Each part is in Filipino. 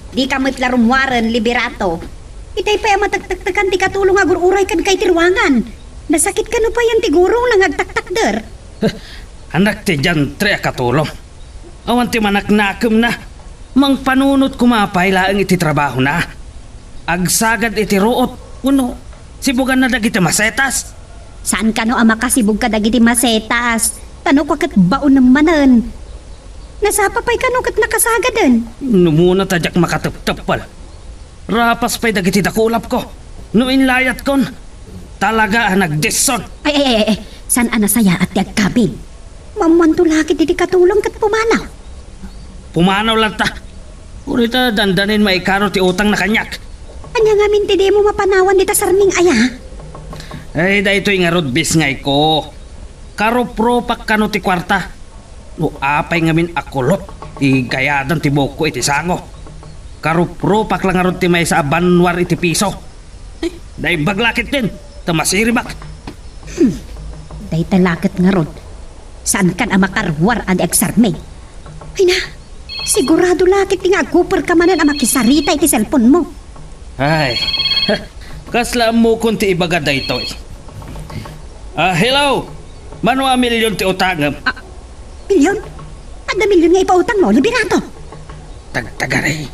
Di ka mo't larumwaran, liberato. Itay pa yung matagtagtagan ti katulong agururay kan kay tirwangan. Nasakit ka no pa yan tigurong lang agtaktak der. Anak ti dyan, tre katulong. Awan ti manaknakem na. Mang panunot kumapay laang iti trabaho na. Agsagad iti ruot. Uno, sibugan na dagiti masetas. Saan ka no ama kasibog ka dagiti masetas? Tano ko kat baon ng manan. Nasapapay ka no kat nakasagadan. Numuna tadyak makataptapal. Rapas pa'y dagiti dakulap ko. Nuin layat kon. Talaga nagdison. Ay. Saan anasaya at yagkabin? Mamantulakit iti katulong kat pumanaw. Pumanaw lang ta. Urita dandanin maikaro ti utang na kanyak. Anya nga minti di mo mapanawan dita sarming aya. Ay da ito'y nga rodbis ngay ko. Karopropak kano ti kwarta. O apay ngamin akulot. Igayadan ti boko iti sango. Karopropak lang nga rod ti may sa abanwar iti piso. Dahil baglakit din. Tamasiribak. Dahil talakit nga rod. Saan kan ang makarwar ang eksarme? Ay na, sigurado lakit nga agupar ka manan ang makisarita iti cellphone mo. Ay, kasla mo kung ti ibaga da ito eh. Hello! Manwa milyon ti utangam. Milyon? Ada milyon nga ipautang mo, liberato. Tagaray.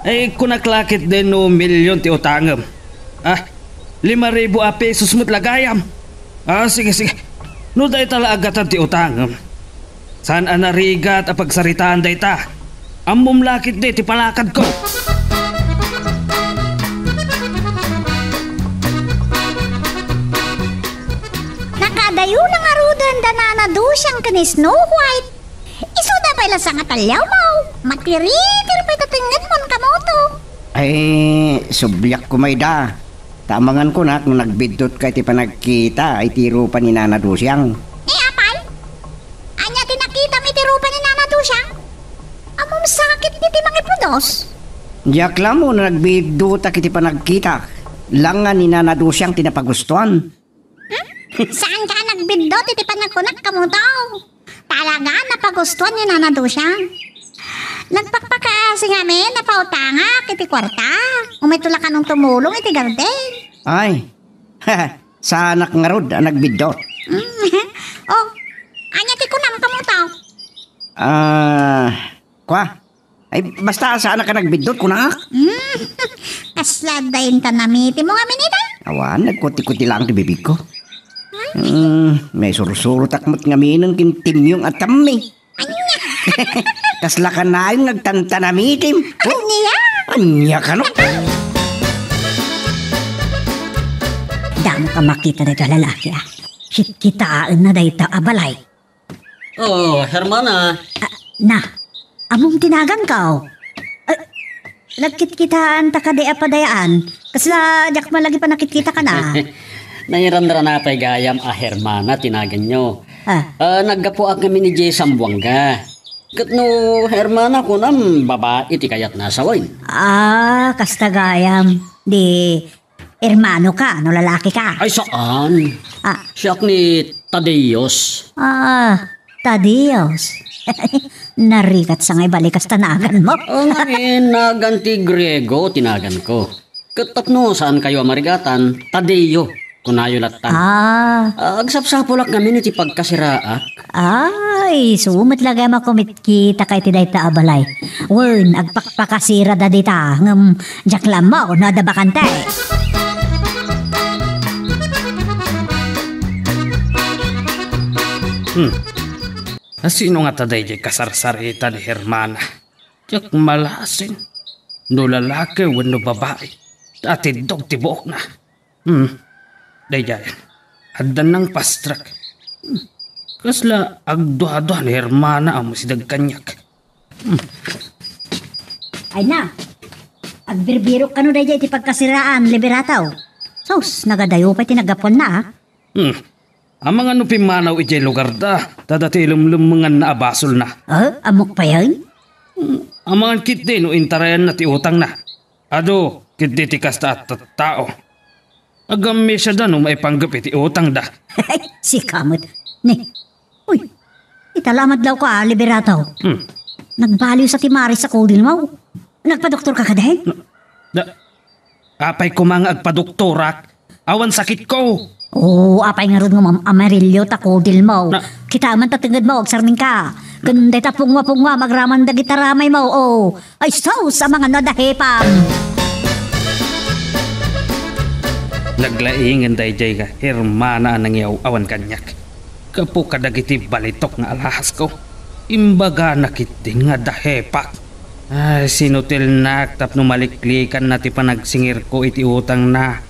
Ay kunaklakit din no milyon ti utangam. 5,000 pesos mo't lagayam. Sige. No day tala agatan ti utangam. Saan anarigat a pagsaritaan day ta? Amom lakit di ti palakad ko. Nakadayo na nga rudan dananado siyang kani Snow White. Iso na pala sa ngatalyaw mo. Matiritir pa tatingin mo ka mo to. Ay, subyak ko may da. Tamangan ko na kung nagbidot ka iti panagkita ay tiro pa ni Nana Dusyang. Apal? Anya tinakita mi tiro pa ni Nana Dusyang? Amom sakit ni ti mangipudos. Diyak lang mo na nagbidot iti panagkita. Langan ni Nana Dusyang tinapagustuhan. Saan ka nagbindot iti panagkunak ka mo daw? Talaga napagustuhan ni Nana Dusyang. Nagpakpakaasi nga men, napautanga iti kwarta. Umitula ka nung tumulong iti garden. Ay, sa anak nga rod ang nagbidot. Anya ti kunam ka mo daw? Kwa? Ay, basta sa anak ka nagbidot, kunak? Kasladayin ka namiti mo nga minita? Awan, nagkuti-kuti lang ti bibig ko. May surusuro takmot nga minang kintim yung atam eh. Kasla ka na yung nagtantanamitim. Anya ka no? Damo ka makita na ito lalaki Kitaan na dahi ta abalay. Oh, Hermana. Among tinagan ka nagkitkitaan ta ka daya padayaan. Kasla jak malagi pa nakikita ka na. Nairamdara na pa'y gayam Hermana tinagan nyo. Naggapuak kami ni Jay Sambuanga. Katno Hermana ko nam babae ti kayat nasaway. Kasta gayam. Di hermano ka, no lalaki ka. Ay saan? Siyak ni Tadeos. Tadeos. Narikat sa ngay balikas tanagan mo. Naganti Griego tinagan ko. Katapno saan kayo amarigatan? Tadeo. Kunayo latan. Agsapsapulak namin iti pagkasiraak. Ay, sumit lagay makumit kita kay tiday ta abalay. Wen, agpakpakasira da dita. Jaklam mo, nada bakante. Sino nga taday di kasarsarita ni Hermana? Tiyak malasin. No lalaki, no babae. Dati dog tibok na. Dayan, adan ng pastrak. Kasla agdo-ado ni Hermana ang musidag kanyak. Ay na, agbirbiro ka no dayan iti pagkasiraan, liberataw. Sos, nagadayo pa tinagapon na Ang mga nupimanaw iti lugar da, dadati lumlumangan na abasol na. Amok pa yan? Ang mga kit din, no intarayan na ti utang na. Ado, kit di ti kasta at tao. Agami siya da no maipanggap iti utang da. Si kamot. Uy, italamad daw ka, liberataw. nagbaliw sa timari sa coldin mo. Nagpa-doktor ka kadahin? Apay ko mga agpadoktorak. Awan sakit ko. Oo, apay nga ron nga amarilyo ta coldin mo. Kita man tatagad mo, agsarning ka. Ganun day ta pungwa magraman da gitaramay mo. Oh, ay sa mga nadahepam. Naglaingan dayjay ka, hermana nang yaw awan kanyak. Kapo kadagiti balitok nga alahas ko. Imbaga nakiti nga dahepak. Ay, sinutil tap no maliklikan na ti panagsingir ko iti utang na.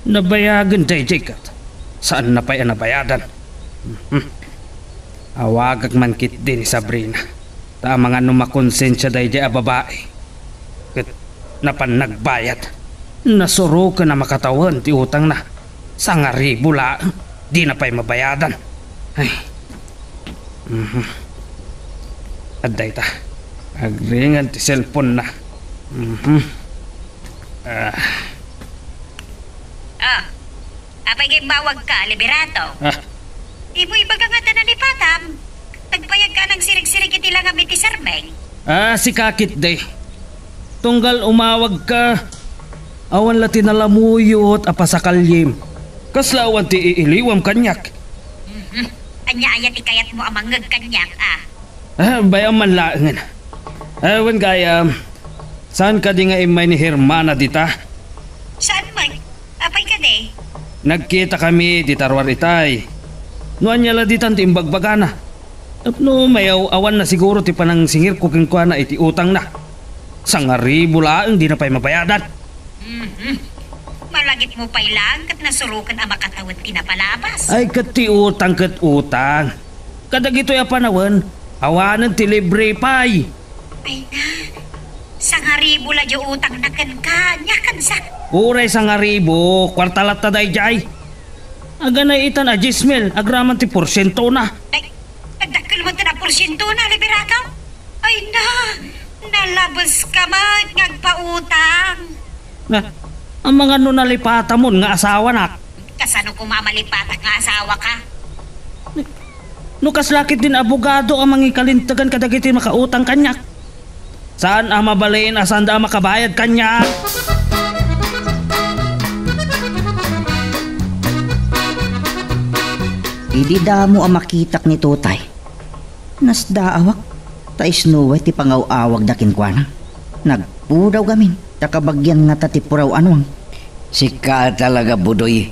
Nabayagan dayjay ka. Saan na pa'y nabayadan? Awagag man kit din ni Sabrina. Ta mga numakonsensya dayjay a babae. Kat napan nagbayad. Nasuro ka na makatawan ti utang na. Sangaribo lang. Di na pa'y mabayadan. Ay. Aday ta. Agringan ti cellphone na. Apay kay bawag ka, Liberato. Di mo ibagangatan na ni Patam. Nagpayag ka ng sirig-sirig iti lang amiti Sarmeng. Si Kakit day. Tunggal umawag ka. Awan la tinalamuyot apasakalyim. Kaslawan ti iiliwam kanyak. Anya-aya ti kayat mo amangag kanyak, Bayam man laangan. Awan gaya, saan ka di nga imay ni Hermana dita? Saan man? Apay ka de? Nagkita kami di tarwar itay. Nuan niya la ditan ti imbagbagana. No, mayaw awan na siguro ti panang singir ko kingkwa na iti utang na. Sangaribo laang di na pa'y mabayadan. Malagit mo pa'y lang kat nasurukan ang makatawad tinapalabas. Ay kat ti utang kat utang. Kadagito ya panawan, awanan ti libre pa'y. Ay na, sangaribo la yung utang na kanyakan sa. Uray sangaribo, kwartalat ta dayjay. Aga na itan a Gismel, agraman ti porsyento na. Ay, nagdakil mo na porsyento na, Liberato? Ay na, nalabas ka man, ngagpautang. Na, ang mga nunalipata mo nga asawa nak. Kasano kumamalipatak nga asawa ka? Nukas lakit din abogado ang mga kalintagan kadagiti makautang kanyak. Saan ang mabalain asan da makabayad kanyak? Idi damo ang makitak ni Tutay. Nasdaawak, ta isnuway ti pangaw-awag da kinkwana. Nagpudaw gamin, takabagyan nga tatipuraw anwang. Sika talaga budoy.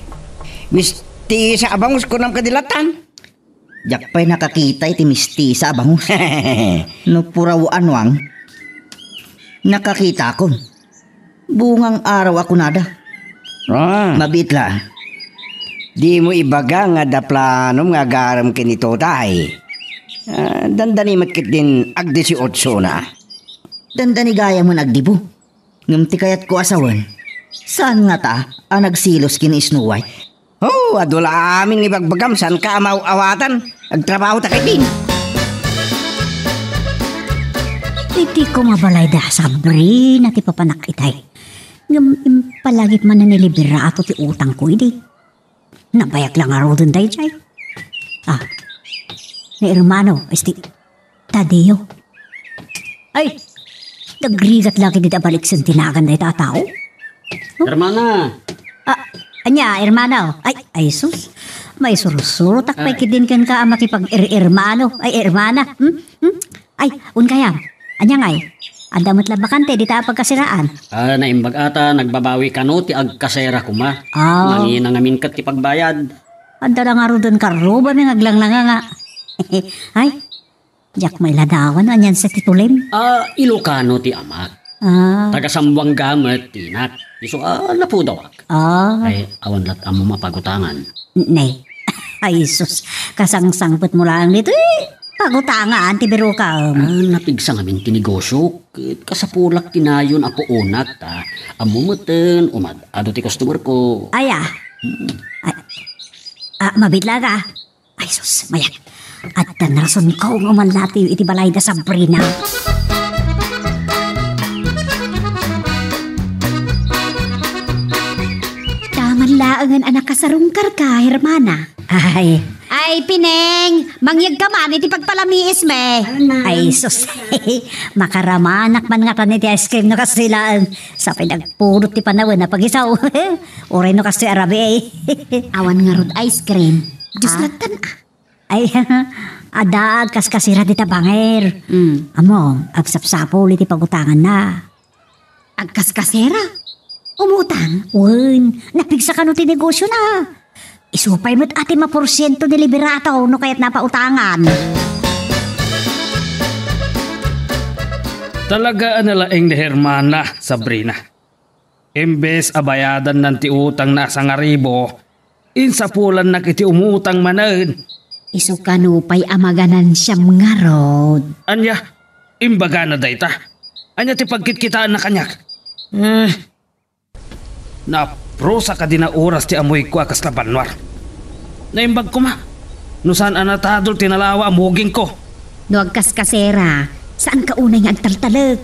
Misti sa abangus ko ng kadilatan. Jak pa'y nakakita iti misti sa abangus. No puraw anwang, nakakita ko. Bungang araw ako nada. Mabitla. Di mo ibaga nga da planom nga garam kinito tay. Dandani makit din ag 18 na. Dandani gaya mo nagdibo. Ngumti kayat ko asawan. Saan nga ta ang nagsilos kini Snow White? Oh, adula aming ibagbagam saan ka amaw-awatan. Agtrabaho ta kay din. Iti ko mabalay da Sabrina ti papanak itay. Ngam palagip man na nilibera ato ti utang ko idi. Nabayak lang araw dun day jay. Ni hermano, esti Tadeo. Ay, nagrigat lagi dita balik sa tinagan day tao. Hermana. Anya, hermano. Ay sus. May surusuro takpay kidin kan ka makipag-hermano. Ay, hermana. Ay, unkayam. Anya ngay. Andamot lang bakante, di ta pagkasiraan. Naimbag ata, nagbabawi ka no, ti agkasera ko ma. Nangina nga minkat ti pagbayad. Anda na nga ro dun karuba, may ngaglang-langa nga. Ay, jak may ladawan, anyan sa titulim. Ilocano ti amak. Taga-Sambuang gamet, tinak. Iso, napudawak. Ay, awan lat amo mapagutangan. Nay, ay sus, kasang-sangpot mo lang dito pagutangan, tibiro ka. Napigsa ngamin tinegosyo. Kasapulak tinayon apo unak ta. Amumuten, ado ti customer ko. Mabitla ka. Ay sus, mayak. At narason ko ng umalati iti balay da Sabrina. Taman laangan anak kasarungkar ka, hermana. Ay, Ay, Pineng, mangyag ka man, iti pagpalamiis me. Ay, sus, makaramanak man nga tan iti ice cream no kasilaan. Sa pinagpurot ti panawin na pag-isaw. Oray no kasi arabi eh. Awan nga rod ice cream. Diyos latan Ay, adaag kaskasira di tabanger. Amo, agsapsapol iti pagutangan na. Agkaskasera? Umutang? Wen, napigsa ka no ti negosyo na. Isupay mo't ati ma-porsyento ni liberato no kaya't napautangan. Talaga nalaing ni Hermana, Sabrina. Imbes abayadan ng ti utang na sa ngaribo, insapulan na kiti umutang manan. Iso kanupay amaganan siyam nga rod. Anya, imbaga na dayta. Anya ti pagkitkitaan na kanyak. Naprosa ka din na oras ti amoy ko akas labanwar. Naimbag ko ma. Nusan anatadol tinalawa amuging ko. No agkaskasera, saan ka unay nga agtaltalag?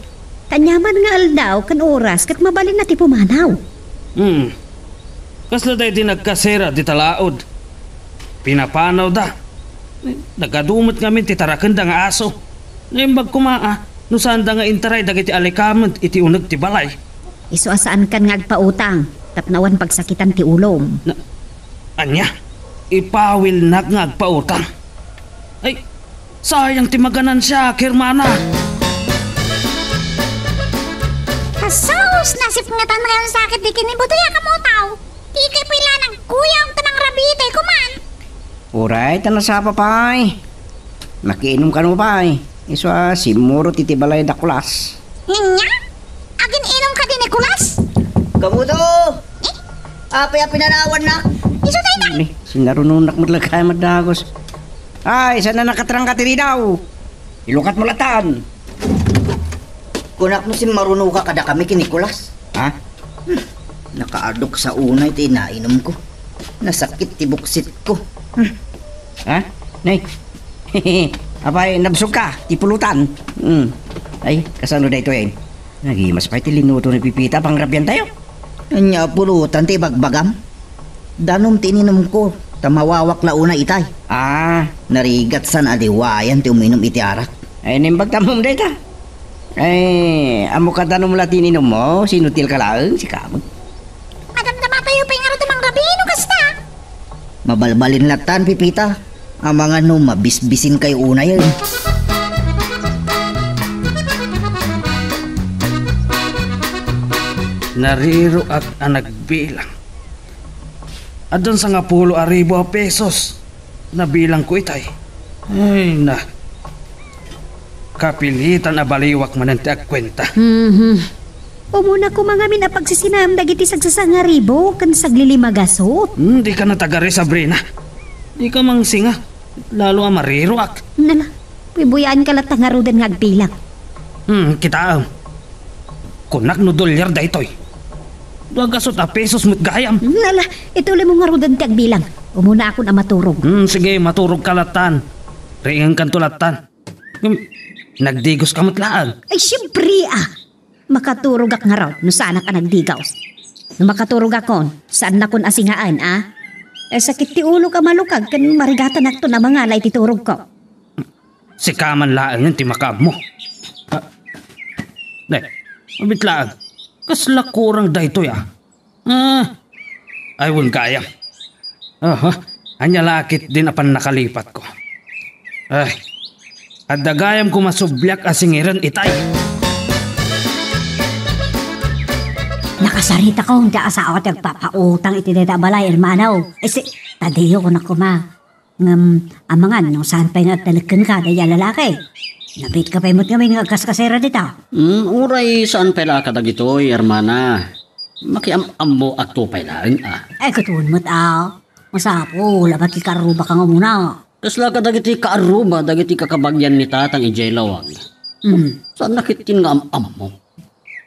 Kanyaman nga aldaw kan oras kat mabalin na ti pumanaw. Kasla day di nagkasera di talaod. Pinapanaw da. Nagadumot ngamin ti tarakan da nga aso. Naimbag ko ma nusan da nga intaray dagiti alikamant iti unag ti balay. Iso asaan kan nga agpautang, tapnawan pagsakitan ti ulom. Anya, ipawil na nga agpautang. Ay, sayang ti maganan siya, Hermana. Kasos, nasip nga tan nga yung sakit di kinibuto ya kamutaw. Di kay pila ng kuya ang tanang rabitay kuman. Uray, tanasapa pay. Nakiinom ka no pay. Iso simuro titibalay da kulas. Nya? Agin inom ka din Nicolas? Kamuto! Apay pinanawan na. Iso tayo na. Sinarununak mo lagay madagos. Ay, sana nakatrang ka tiri daw. Ilukat mo latan. Kunak mo si maruno ka kada kami kini Nicolas. Ha? Nakaadok sa unay iti nainom ko. Nasakit ti buksit ko. Ha? Nay. Apay, nabsog ka. Ti pulutan. Ay, kasano da ito eh? Nagimas pa iti linuto ni Pipita pang rabyan tayo. Anya pulutan ti bagbagam. Danom tininom ko. Tamawawak la una itay. Narigat san adiwayan ti uminom iti arak. Ay, nimbag tamom da ita. Ay, amo ka danom la tininom mo. Sinutil ka lang, si Kamag. Madam tamatayo pa yung araw tamang rabino kasta. Mabalbalin latan, Pipita. Ang mga no, mabisbisin kayo una yan. Nariro at nagbilang. Adon sa nga 10,000 pesos. Nabilang ko itay. Ay na. Kapilitan na baliwak man ang kwenta. Umuna ko mga minapagsisinam dagiti sagsasangaribo kan saglilimagasot. Di ka natagari, Sabrina. Di ka mang singa. Lalo ang mariro ak. Nala, pibuyaan ka latang ngarudan nga agbilang. Kita kunak no dolyar da itoy. Dagasot a pesos mo't gayam. Nala, ituloy mo ngarudan ti agbilang. Umuna ako na maturog. Sige, maturog kalatan. Ringan kan tulatan. Nagdigos ka mo't laag. Ay, siyempre makaturog ak nga raw, no saan ka nagdigaw. No makaturog akon, saan na kun asingaan, sakit ti ulo ka malukag, kan marigatan akto na mga lay titurog ko. Si kaman laang yun, timakab mo. Day, mabit laag. Kasla kurang da ito ya. Ayun kaya. Anya lakit din apan nakalipat ko. Ay, at dagayam ko masubyak asingiran itay. Nakasarita ko hindi asawa at nagpapautang itinita balay, hermanaw. Tadiyo ko na kuma. Amangan, no, saan pa yung agtalakan ka, daya lalaki. Nabit ka pa imot kami ng agkaskasera dita. Uray, saan pala ka dagitoy, hermana? Makiam-am mo at tupay lang, Katuon mo't masapo, labat ikaruba ka nga muna. Kasla ka dagiti kaaruba, dagiti kakabagyan ni tatang ijay lawang. Saan nakitin nga am-am mo?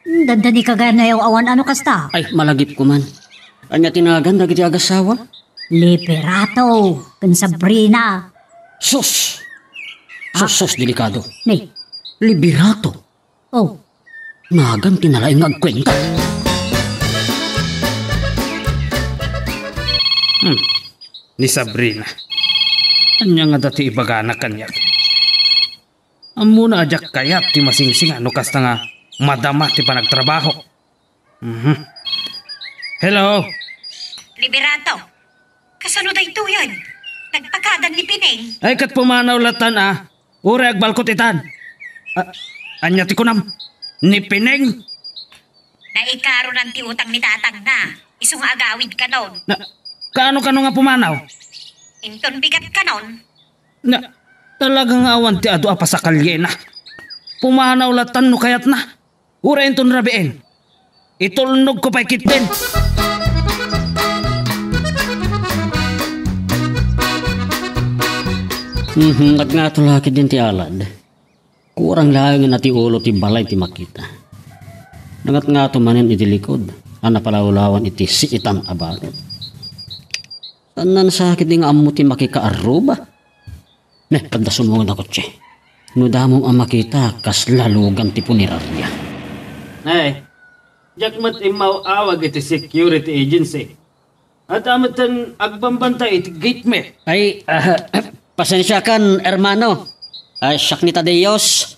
Danda ni kagana yung awan ano kasta? Ay, malagip ko man. Anya tinagan dagiti agasawa? Liberato, kan Sabrina. Sus! Sus, delikado. Nay. Liberato. Oh. Nagan tinalaing agkwenta. Ni Sabrina. Anya nga dati ibagana kanyak. Amo na ajak kayat ti masingsing ano kasta nga madama ti panagtrabaho. Hello? Liberato, kasano da ito yan? Nagpakadan ni Pineng. Ay kat pumanaw latan Ure agbalkot itan. Anya ti kunam. Ni Pineng. Naikaro ng tiutang ni tatang na. Isong agawid ka nun. Na, kaano nga pumanaw? Inton bigat ka nun. Na, talagang awan ti adu apa sa kalye na. Pumanaw latan no kayat na. Ure inton rabiin. Itulnog ko pa'y kitin. Nagngatulaki din ti alad. Kurang lang na ti ulo ti balay ti makita. Nangat-ngato manin iti likod. Ana palawlawan iti siitan abagat. Tanan sakit din nga amo ti makikaaruba. Pagda sumungon ako tse. Nudamong ang makita kas lalugan ti punirarya. Ay, jakmat imaw awag iti security agency. At amatan agbambanta iti gate me. Ay, pasensya kan, hermano. Ay, siyak ni Tadeos.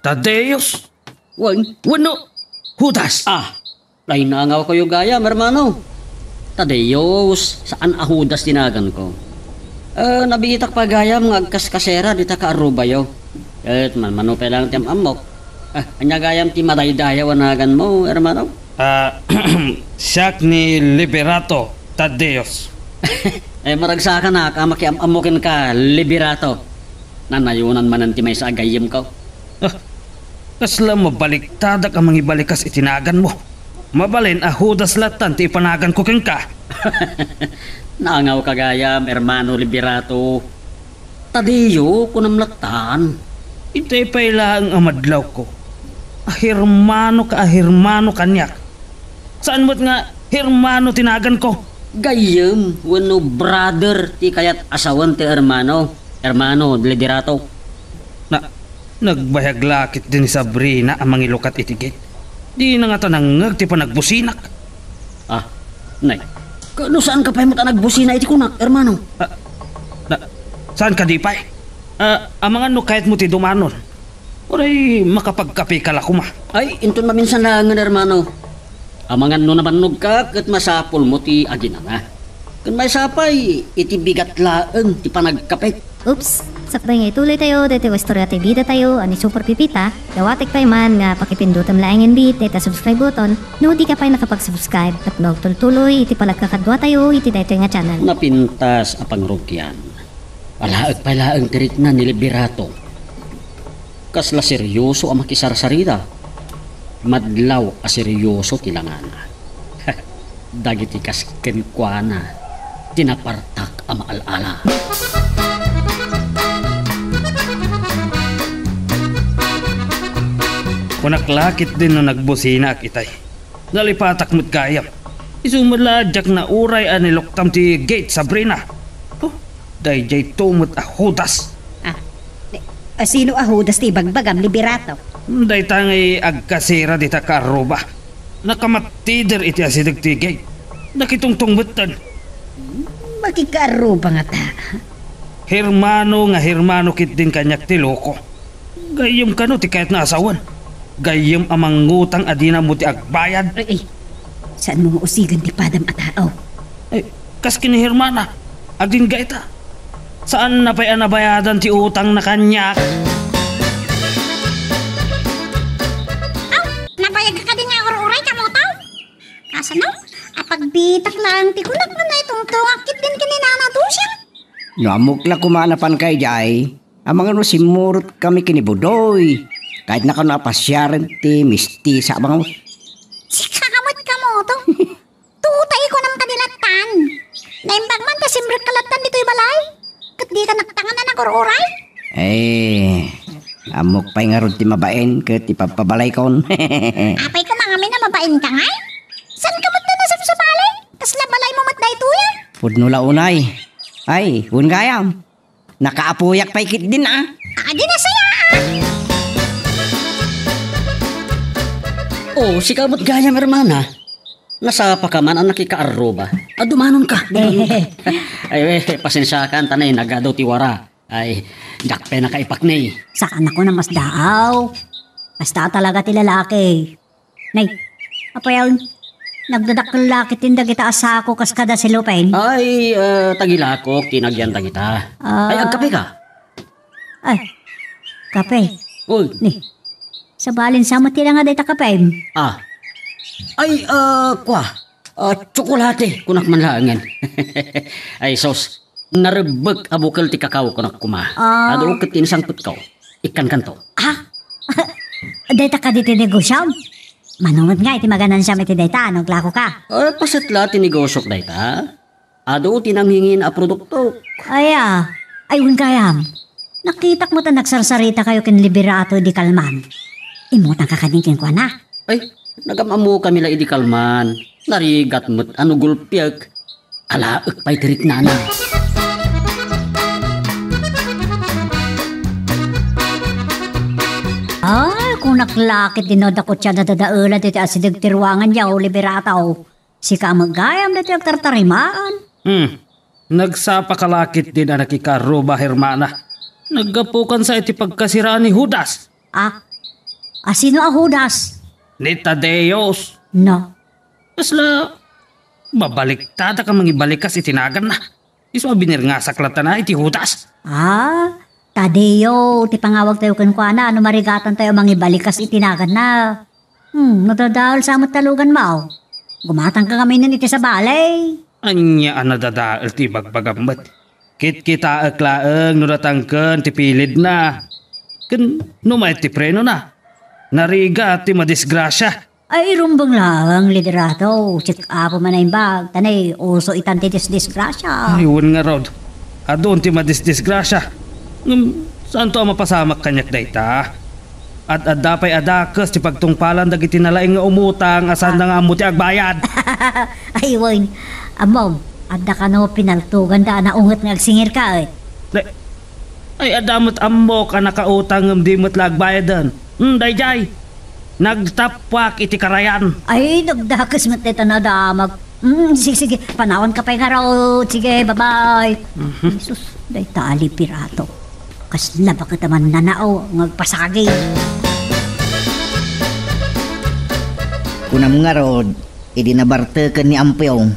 Tadeos? Wan. Wano? Hudas? Lain na nga kayo gayam, hermano. Tadeos, saan ahudas tinagan ko? Nabigitak pa gayam ngagkas-kasera dita ka arubayo. At manmano pa lang tiyam amok. Anya gayam ti madaydayaw anagan mo, hermano? Siyak ni Liberato Tadeos. Maragsakan na ka makiam-amukin ka, Liberato. Nanayunan man ti may sa agayim ko. Kasla mabaliktadak ang mga ibalikas itinagan mo. Mabalin ahudas latan ti ipanagan ko king ka. Nangaw kagayam, hermano Liberato. Tadiyo, kunamlatan. Itay pa'y ang amadlaw ko. Ahirmano kanyak. Saan mo't nga hermano tinagan ko? Gayam, wano brother ti kayat asawan ti hermano. Hermano Liberato. Nagbayaglakit din ni Sabrina ang mangilukat itigit. Di na nga tanangag ti pa nagbusinak. Nay. Kano saan ka pa mo nagbusina iti kunak, hermano? Saan ka di pa? Ang mga kahit mo ti dumanon. Oray makapagkapi ka lakuma. Ay, inton maminsan lang hermano. Amangan no naman ka kat masapol mo ti agina nga. Kung may sapay, iti bigat laeng ti panagkapit. Oops, sakto nga ituloy tayo, dito istorya ti bida tayo, ani Super Pipita. Dawatik pa man nga pakipindutam laing and beat, dito subscribe button. No di ka pa nakapag-subscribe at tuloy iti palagkakadwa tayo, iti dito nga channel. Napintas apang rugyan. Palaag palaang tirit na ni Liberato. Kasla seryoso ang makisarsarita. Madlaw a seryoso tilangana. Dagiti kas kenkwana. Tinapartak ang maalala. Kunaklakit din no nagbusina ak itay. Nalipatak mo't gayam. Isumaladyak na uray aniloktam ti gate Sabrina. Dayjay tumot ahudas. Sino ahudas ti bagbagam Liberato? Day tangay agkasira dita karuba. Nakamatider iti asidag ti gate. Nakitungtong butan. Makikaruba nga ta. Hermano kit din kanyak ti loko. Gayam kano ti kahit na asawan. Gayam amang ngutang adina mo ti agbayad. Ay, saan mo usigan ti padam at tao? Ay, kaskin ni Hermana. Agdin gaita. Saan na pa'y anabayadan ti utang na kanyak? Nabayag ka din nga ururay ka mo tao? Asa no? Apagbitak lang ti kunak mo na itong tungakit din kininana to siya. Namukla kumanapan kay Jay. Ang mga simurot kami kinibudoy. Kahit na ka napasyaran ti misti sa mga Si kakamot ka mo to. Tutay ko ng kadilatan. Naimbag man ta simbrek kalatan dito'y balay. Kat di ka naktangan na nagururay. Amok pa'y nga ron ti mabain kat ipapabalay kon. Apay ko mga na mabain ka nga. San ka mo't na sa balay? Kasla balay mo matday tuya. Pudnula unay. Ay, gayam. Nakaapuyak pa'y kit din Adi na saya Si kamot gayam, hermana. Nasa pa ka man ang nakikaaruba. Dumanon ka. Ay, pasensya ka, tanay, nagadaw tiwara. Ay, dakpe na kaipaknay. Saan ako na mas daaw? Mas daaw talaga ti lalaki. Nay, apayaw, nagdadakkel laki tinda kita asako kas kada si Lupen. Ay, tagilakok, tinagyan kita. Ay, agkape ka. Ay, kape. Uy, Ni, sa balin sa mati na nga day ta kape. Ay, tsokolate, kunak manlangan. Ay, sos, narebek abukal ti kakao kunak kuma. Ado ket tinisangput ko. Ikan kanto. Day ta ka di tinegosyam. Manunod nga iti maganan siya iti day ta, naglako ka. Pasatla tinigosok day ta. Ado tinanghingin a produkto. Ay, ayun kayam. Nakitak mo ta nagsarsarita kayo kin Liberato di Kalman. Imutan ka kadingkin ko na. Ay, nagamamu kami la idi kalman. Narigat mo't ano gulpiag. Alaak pa'y tirik nana. Ay, kung naklakit dinodakot siya na dadaula dito asidag tiruangan niya o Liberato. Si kamagayam dito yung tartarimaan. Nagsapakalakit din na nakikaruba, Hermana. Naggapukan sa iti pagkasiraan ni Judas. Sino ang Judas? Ni Tadeos. No. Kasla, babaliktad ka mangibalikas itinagan na. Iso binir nga saklatan na iti Judas. Tadeo, ti pangawag tayo kunkwana, ano marigatan tayo mangibalikas itinagan na. Nadadahal sa amot talugan mo. Gumatang ka kami nun iti sa balay. Anya nadadaal ti bagbagamat. Kit-kita aklaang nuratangken ti pilid na. Ken numay ti preno na. Nariga ti madisgrasya. Ay, rumbang lang, Liderato. Check up man na yung bag. Tanay, uso itantitis disgrasya. Ayun nga rod. Adon ti madisgrasya. Saan to ang mapasamak kanyak dayta? At adapay adakas ti pagtungpalan dagiti nalaing nga umutang asan na nga amuti agbayad. Ay, Wayne. Amom, adda ka no pinaltugan da na unget nga agsingir ka eh. Ay adamot amok ang nakautang ng di mo't lagbayadan. Dayjay. Nagtapwak iti karayan. Ay, nagdakas mo teta na damag. Sige, panawan ka pa yung araw. Sige, bye-bye. Jesus, day tali pirato. Kasla ba kita man nanao, ngagpasagi. Kunam nga rod, idinabartekan ni Ampyong.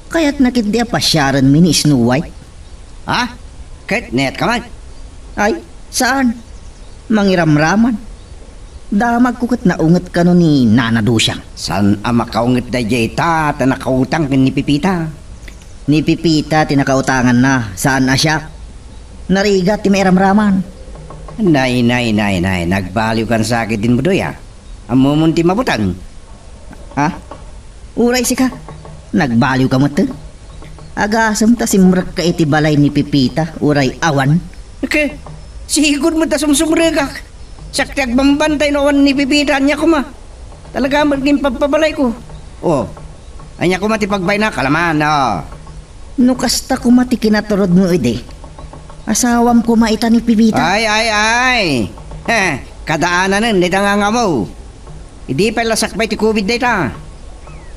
Kaya't nakit di pasyaran mi ni Snow White. Kahit net ka man. Ay, saan? Mangiramraman. Damag kukit na unget ka no ni Nana Dusyang. San ang makaungit da jayta ta nakautang kin ni Pipita? Ni Pipita tinakautangan na. Saan na siya? Nariga ti may ramraman. Nay, nagbaliw kan sakit din mo doya. Amumunti mabutan. Uray si ka. Nagbaliw ka mo to. Agasam ta simrak ka iti balay ni Pipita. Uray awan. Okay, sigod mo ta sumsumregak. Sakti agbambantay noon ni Pipita niya kuma. Talaga maging papabalay ko. Anya kuma ti pagbay na kalaman. Nukasta ko mati kinaturod mo ide. Asawam ko maita ni Pipita. Ay. Kadaanan nun, dita nga mo. Hindi pa lasakbay ti COVID data.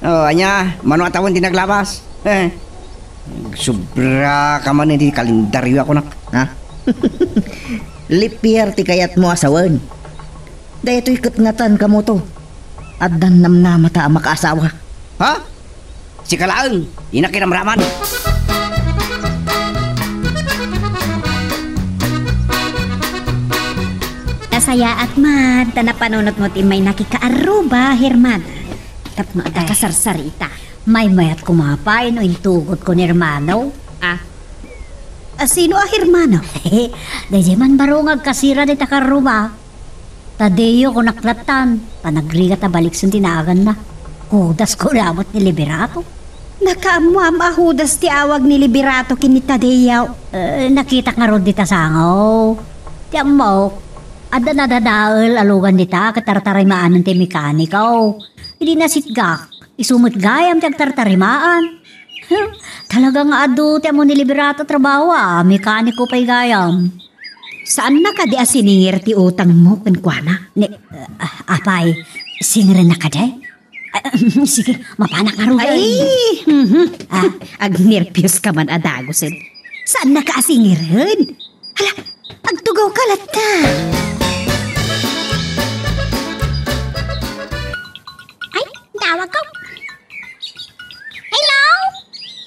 Anya, mano atawan di naglabas. Sobra ka man hindi kalendaryo ako nak. Lipier ti kayat mo asawan. Daytoy katngatan ka mo to. Addan namnamata ang makaasawa. Si Kalaang, inakiramraman. Nasaya at man, tanapanunot mo ti may nakikaaruba, Hermana. Tapno at kasarsarita. May mayat kumapay no intugot ko ni Hermano. Sino Hermano? Dahil man barungag kasira di takaruba. Tadeo ko naklatan. Panagriga ta balik sun tinagan na. Hudas ko ramot ni Liberato. Nakaamuam ahudas ti awag ni Liberato kini Tadeo. Nakita nga ron dita sangaw. Tiyang mo, ada nadadaal alugan dita katartarimaan ng ti mekanikaw. Hindi nasitgak. Isumot gayam tiyang tartarimaan. Talaga nga ado tiyan mo ni Liberato trabaho mekaniko pa'y gayam. Saan na ka di asiningir ti utang mo, kankwana? Apay, singren na ka day? Sige, mapanak nga rin. Ay, agnervyos ka man adagosin. Saan nakaasingiran? Hala, agtugaw ka lata. Ay, tawag ko. Hello?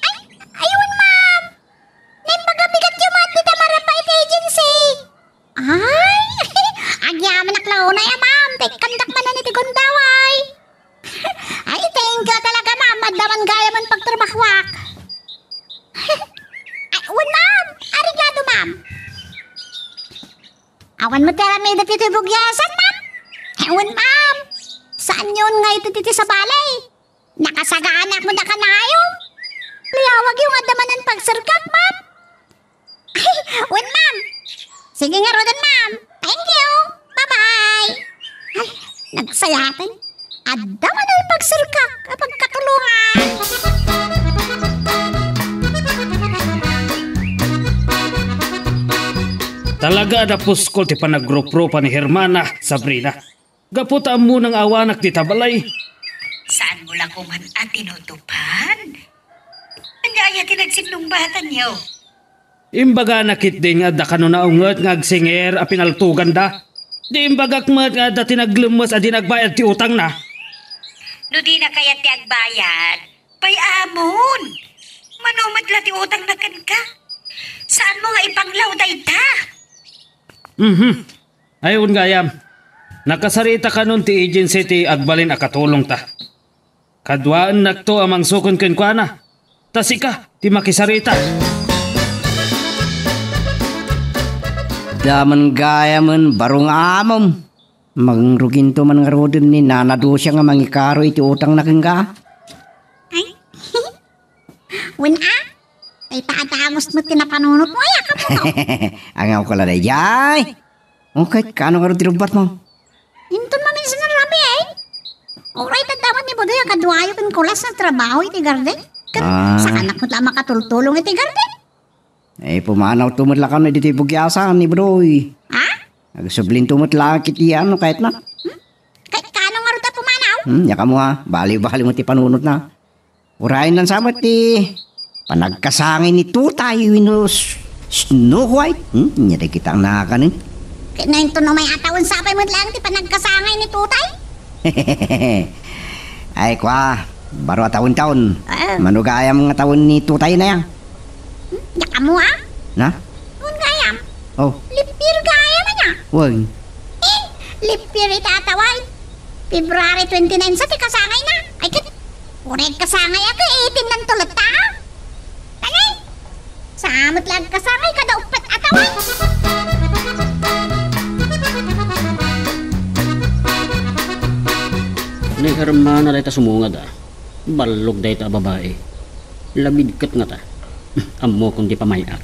Ay, ayun ma'am. Naimbagabigat yung mga tita Marapait Agency. Ay, agyaman naklaw na ya ma'am. Kandak man na ni Tigundaway. Ay, thank you talaga ma'am. Madaman gaya man pagtrabahwak. Ay, uwan ma'am. Arigado ma'am. Awan mo tera may dati bugyasan ma'am. Ewan ma'am. Saan yun nga ito titi sa balay? Nakasagaan ako na kanayo. Liyawag yung adaman ng pagsarkak ma'am. Ay, uwan ma'am. Sige nga rodan ma'am. Thank you. Bye-bye. Ay, nagsayatan. Adaman ng pagsarkak kapag katulungan. Talaga na puskol ti panagropro pa ni Hermana, Sabrina. Gaputa mo ng awanak ti tabalay. Saan mo lang kuman at tinutupan? Andaya tinagsimnong bata niyo. Imbaga nakit din nga da kano na unget nga agsinger a pinaltugan da. Di imbagak mat nga da tinaglumas a di nagbayad ti utang na. No di na kaya ti agbayad, payamon. Manumadla ti utang na kan ka. Saan mo nga ipanglaw dayta? Ayun gayam. Nakasarita ka nun ti agency ti agbalin a katulong ta. Kadwaan nakto amang sukon ken kuana. Tasika ti makisarita. Daman gaya man barong amom. Mangrugin to man nga rodin ni nanado siya nga mangikaro iti utang na kengga. Ay, uwan ay taatangos mo tinapanunot mo. Ay, ako mo. Ang ako kala na yay. Okay, kano nga rin tinubat mo? Hinton maminsan na rami eh. Alright, at dapat ni Bodoy, kadwayo kan kulas na trabaho iti garden. Sa anak mo lang makatultulong iti garden. Eh, pumanaw tumutla ka na dito bugyasan ni Broy. Ha? Nagsublin tumutla kiti ano kahit na. Kahit kano nga rin ta pumanaw? Yaka mo ha, bali-bali mo ti panunot na. Urayin lang sama ti panagkasangin ni Tutay Winos Snow White. Nyari kita ang nakakanin. Kaya na ito na may atawon sapay mo lang ti panagkasangay ni Tutay. Ay kwa, baro taon-taon. Manugaya mga taon ni Tutay na yan. Yaka mo ha? Na? Ngun gayam. Oh, Lipir gaya na niya. wag. Lipir itatawag. February 29 sa ti kasangay na. Ay kit, ureg kasangay ako 18 ng tulad ta. Tanay, samot lang kasangay kada upat atawag. Ni Hermana dahi ta sumungad Balog dahi ta babae. Labid kat nga ta. Ammo kung di pamayak.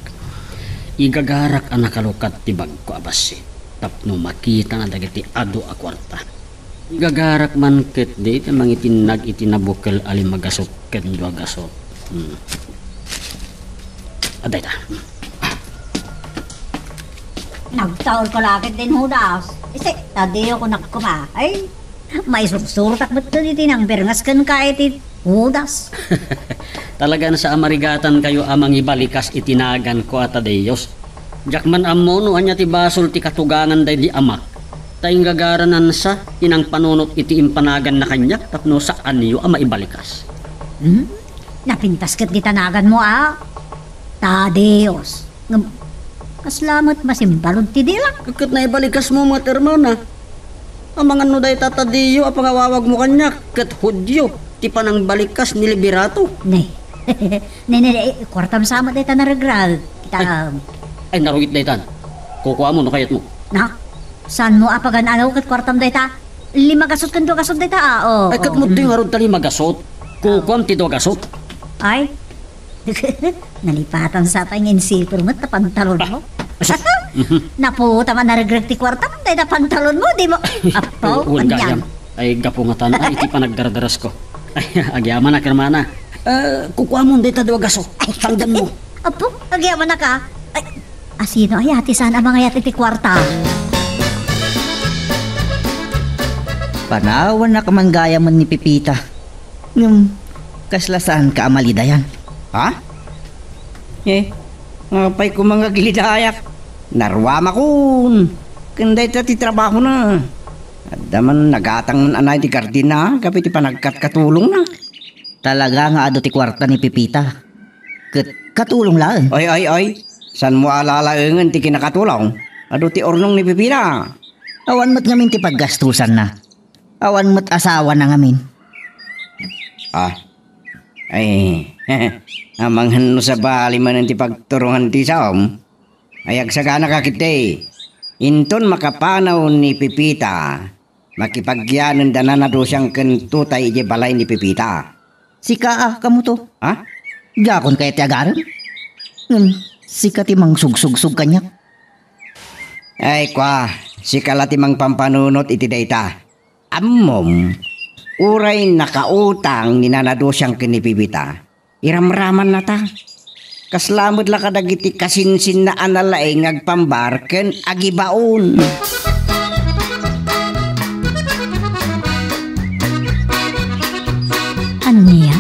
Igagarak ang nakalukat ti bagko abasi. Tapno makita na dagiti ado a kwarta. Igagarak man ket di iti mangitinag itinabukel ali magasok ken dua gasok. Aday ta. Nagtaol ko lagit din hudas. Isi, tadi ako nakuma. Ay, may sursurtak ba't dito ng berngas kan ka iti hudas. Talaga na sa amarigatan kayo amang ibalikas itinagan ko at adeyos. Jakman ammo no anya ti basol ti katugangan day di amak. Taing gagaranan sa inang panunot iti impanagan na kanya tapno saan niyo ama ibalikas. Napintas kat gitanagan mo Tadeos. Kaslamat masimbalod ti dilang. Kakit na ibalikas mo mga termana. Ang mga no day tatadiyo apang awawag mo kanya kat hudyo ti panang balikas ni Liberato. Ne. Kwartam sama day tanaragral. Kita Ay naruit day tan. Kukuha mo no kayat mo. na. Saan mo apagan anaw kat kwartam day ta? 5 gasot kan 2 gasot day ta. Ay kat mo di nga ron tali magasot. Kukuha ti 2 gasot. Ay. Nalipatan sa pangin silper mo ta pantalon mo. Naputa man naraglag ti kwartam day ta pantalon mo di mo. Apo, Uwan anyam. gayam. Ay gapungatan ay iti panagdaradaras ko. Ay agyaman na kermana. Kukuha mo day ta 2 gasot. Ay tanggan mo. Apo, agyaman na ka. Ay, asino ay ati saan ang mga yati ti kwarta? Panawan na kamanggaya man ni Pipita. Ngam, kaslasaan ka amalidayan. Ha? Ngapay ko mga gilidayak. Narwama kun. Kanday ta ti trabaho na. Adaman nagatang anay ti gardina, kapit ti panagkatkatulong na. Talaga nga ado ti kwarta ni Pipita. Katulong lang. Ay. San mo alalaengan ti kinakatulong? Ado ti ornong ni Pipita. Awan mo't ngamin ti paggastusan na. Awan mo't asawa na ngamin. Amang no sa bali man ti pagturungan ti saom. Ayag sagana ka kiti. Inton makapanaw ni Pipita. Makipagyanan da na do siyang kentutay ije balay ni Pipita. Sika kamu to. Ha? Gakon kaya ti agaran? Sika ti mang sugsug kanya. Ay kwa, sikala ti mang pampanunot iti dayta. Ammom, uray nakautang ni nanado siyang ken ni Pipita. Iramraman na ta. Kaslamod la kadagiti kasinsin na analay ngagpambar ken agibaon. Ano niya?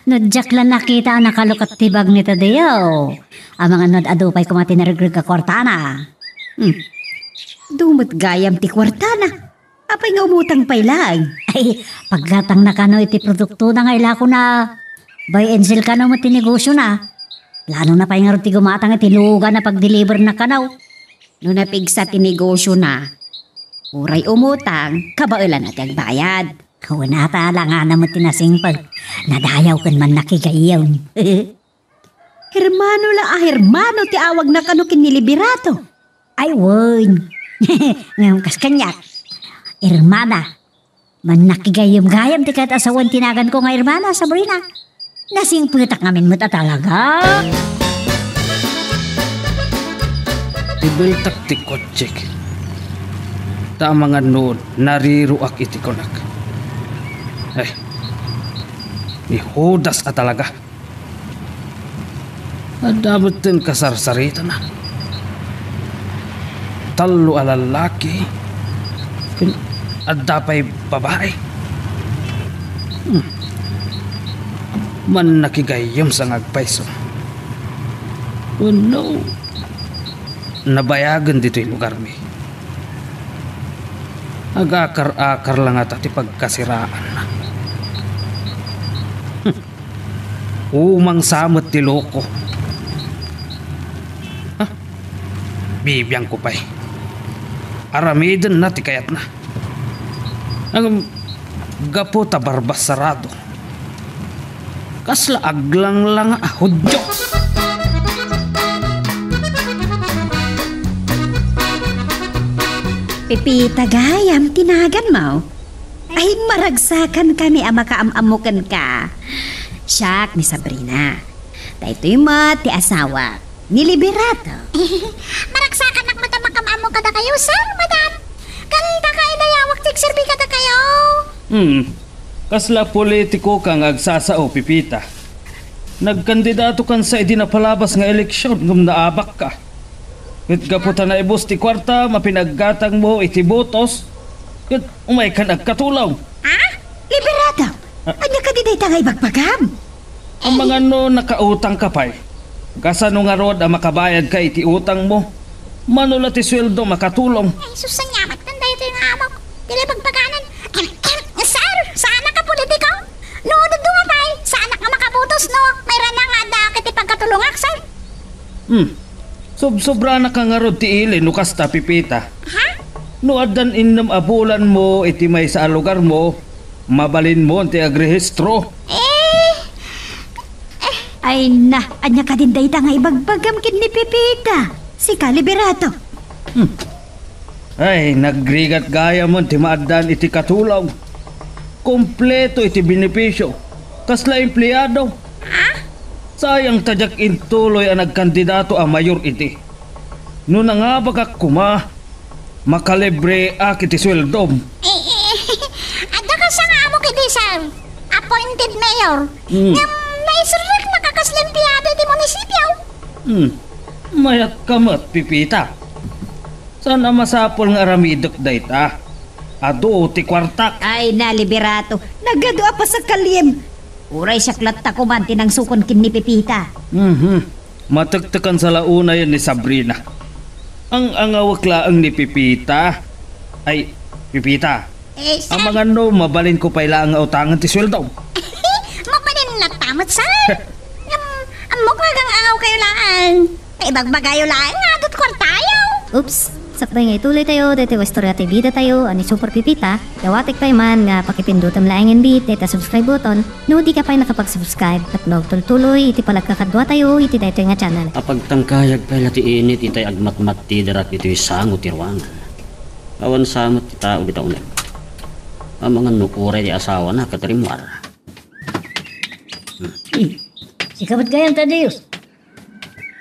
Nodjak lang nakita ang nakalukat tibag ni Tadeo. Ang mga nodadupay kumati na regrig ka kwartana. Dumot gayam ti kwartana. Apay nga umutang pailag. Ay, paggatang na kano iti produkto na ngaila ko na buy and sell kano mo tinegosyo na. Lalo na pa yung ti gumatang iti luga na pag-deliver na kanaw. No napigsa ti negosyo na. Uray umutang, kabailan at agbayad. Kawanata lang nga naman tinasing pag nadayaw kan man nakigayaw. Hermano ti awag na kano kiniliberato. Ay, won. Ngayon kas kanyak. Hermana. Man nakigayam-gayam ti kat asawan tinagan ko nga hermana, Sabrina. Nasing putak ngamin mo ta talaga. Ibeltak ti kotsik. Ta mga nood nariruak iti konak. Ay, ihudas ka talaga. Adamot din kasarsarita na. Talo alalaki. Adapay babae. Man nakigayom sa ngagpaiso. Oh no. Nabayagan dito yung lugar mi. Agakar-akar lang at ati pagkasiraan na. Umang samot ti loko. Bibiyang ko pa'y. Aramidin na ti kayat na. Ang gapo ta barbas sarado. Kasla aglang lang ahudyo. Pipita gayam, tinagan mo. Ay maragsakan kami ang makaamamukan ka. Siyak ni Sabrina. Dahito'y ti asawa. Niliberato. Maragsakan nak mata makamamo kada kayo, sir, madam. Kalita ka inayawak tigserbi kada kayo. Kasla politiko kang agsasao, Pipita. Nagkandidato kan sa idinapalabas nga eleksyon ngum naabak ka. Ket gaputa na ibus ti kwarta, mapinaggatang mo iti botos. Ket umay ka nagkatulaw. Ha? Liberato. Anya ka diday tangay bagpagam. Ang mga no nakautang ka pa'y. Kasano nga rod ang makabayad ka iti utang mo. Manula ti sweldo makatulong. Ay, susanyamat kan dahito yung amok. Dili pagpaganan. Sir, sana ka politiko? Nood nga pa'y, sana ka makabutos, no? Mayroon na nga da kiti pagkatulungak, sir. Sobra na ka nga rod ti ili no kasta, Pipita. Ha? No adan innam abulan mo iti may sa lugar mo, mabalin mo ti agrehistro. Ay na, anya ka din day tangay bagbagam kin ni Pipita. Si Liberato. Ay, nagrigat gaya mo ti maadan iti katulaw. Kompleto iti benepisyo. Kasla empleyado. Sayang tadyak intuloy ang nagkandidato a mayor iti. No nangabagak kuma, makalibre ak iti sweldom. Ada ka sa nga mo kiti, sir. Appointed mayor. Naisurek nakakaslimpiado di munisipyo. Mayat kamat, Pipita. Sana masapol nga aramidok dayta. Ado ti kwarta. Ay, naliberato. Nagadua pa sa kalim. Uray siya klatta ko man tinang sukon kin ni Pepita. Matagtakan sa launa yan ni Sabrina. Ang angawak laang ni Pipita. Ay, Pipita. Ang mga no, mabalin ko pa ilang utangan ti sweldo. Mapanin na tamot, sir. Amok magang angaw kayo lang. Kay bagbagayo lang, adot kwartayo. Oops! Sakto nga ituloy tayo, dito istorya tayo bida tayo, ani Super Pipita. Dawatik pa man nga pakipindutan lang ang bit, dito subscribe button. No, di ka pa nakapag-subscribe at tuloy iti palagkakadwa tayo, iti dito nga channel. Kapag tangkayag pa ti init, itay agmat-mat ti darak iti sango ti ruangan. Awan samot ti tao bitaw na. Ang mga nukuray di asawa na katrimwar. Si kabat gayang Tadeus.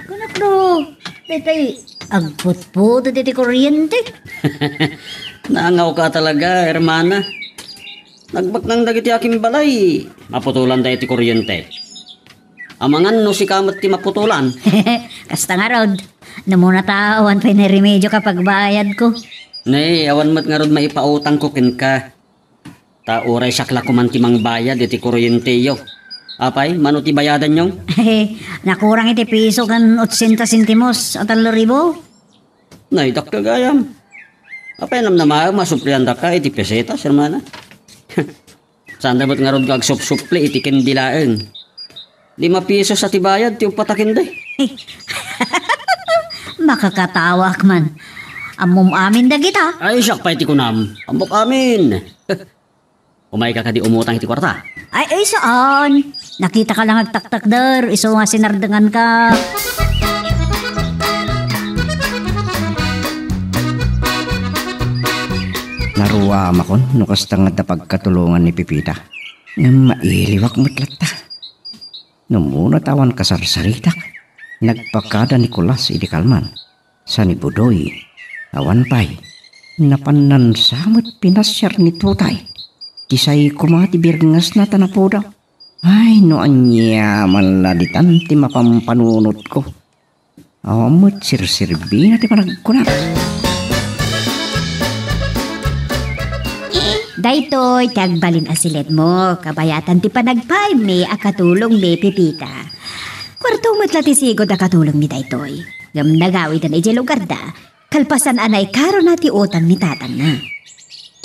Kunak no, detay, agput-puto diti kuryente. Naangaw ka talaga, hermana. Nagbak ng dagiti aking balay. Maputulan tayo ti kuryente. Amangan no si kamat ti maputulan. Kasta nga rod, namuna taon pa na remedyo kapag bayad ko. Nay, awan mat nga rod maipautang ko kin ka. Tauray sakla ko man ti mang bayad iti kuryente yo. Apay, mano ti bayadan nyong? Nakurang iti piso kan 80 sentimos at 3,000. Nay, kagayam. Apay namnama, masuplian da ka iti pesetas, hermana. Saan dapat nga rod kag sup-supli iti kendilaeng. 5 pisos sa tibayad, ti upatakin day. Makakatawak man. Amom amin da kita. Ay, siyak pa iti kunam. Ambok amin. Umay ka di umutang iti kwarta. Ay, saan? Nakita ka lang agtaktak der, iso nga sinardangan ka. Naruwa makon, nukas tangad na pagkatulungan ni Pipita. Nga mailiwak matlata. Numuna tawan kasarsaritak. Nagpakada ni Kulas idi kalman. Sa ni Budoy. Awan pay. Napanan samot pinasyar ni Tutay. Kisay kumati birngas na tanapoda. Ay, no anya maladitan ti mapampanunot ko. Amot sirsirbi na ti panagkunat. Daytoy, tagbalin asilet mo, kabayatan ti panagpay may akatulong may Pipita. Kwarto matla ti sigod akatulong ni Daytoy. Gam nagawid na iti lugar da, kalpasan anay karo na ti utang ni tatang na.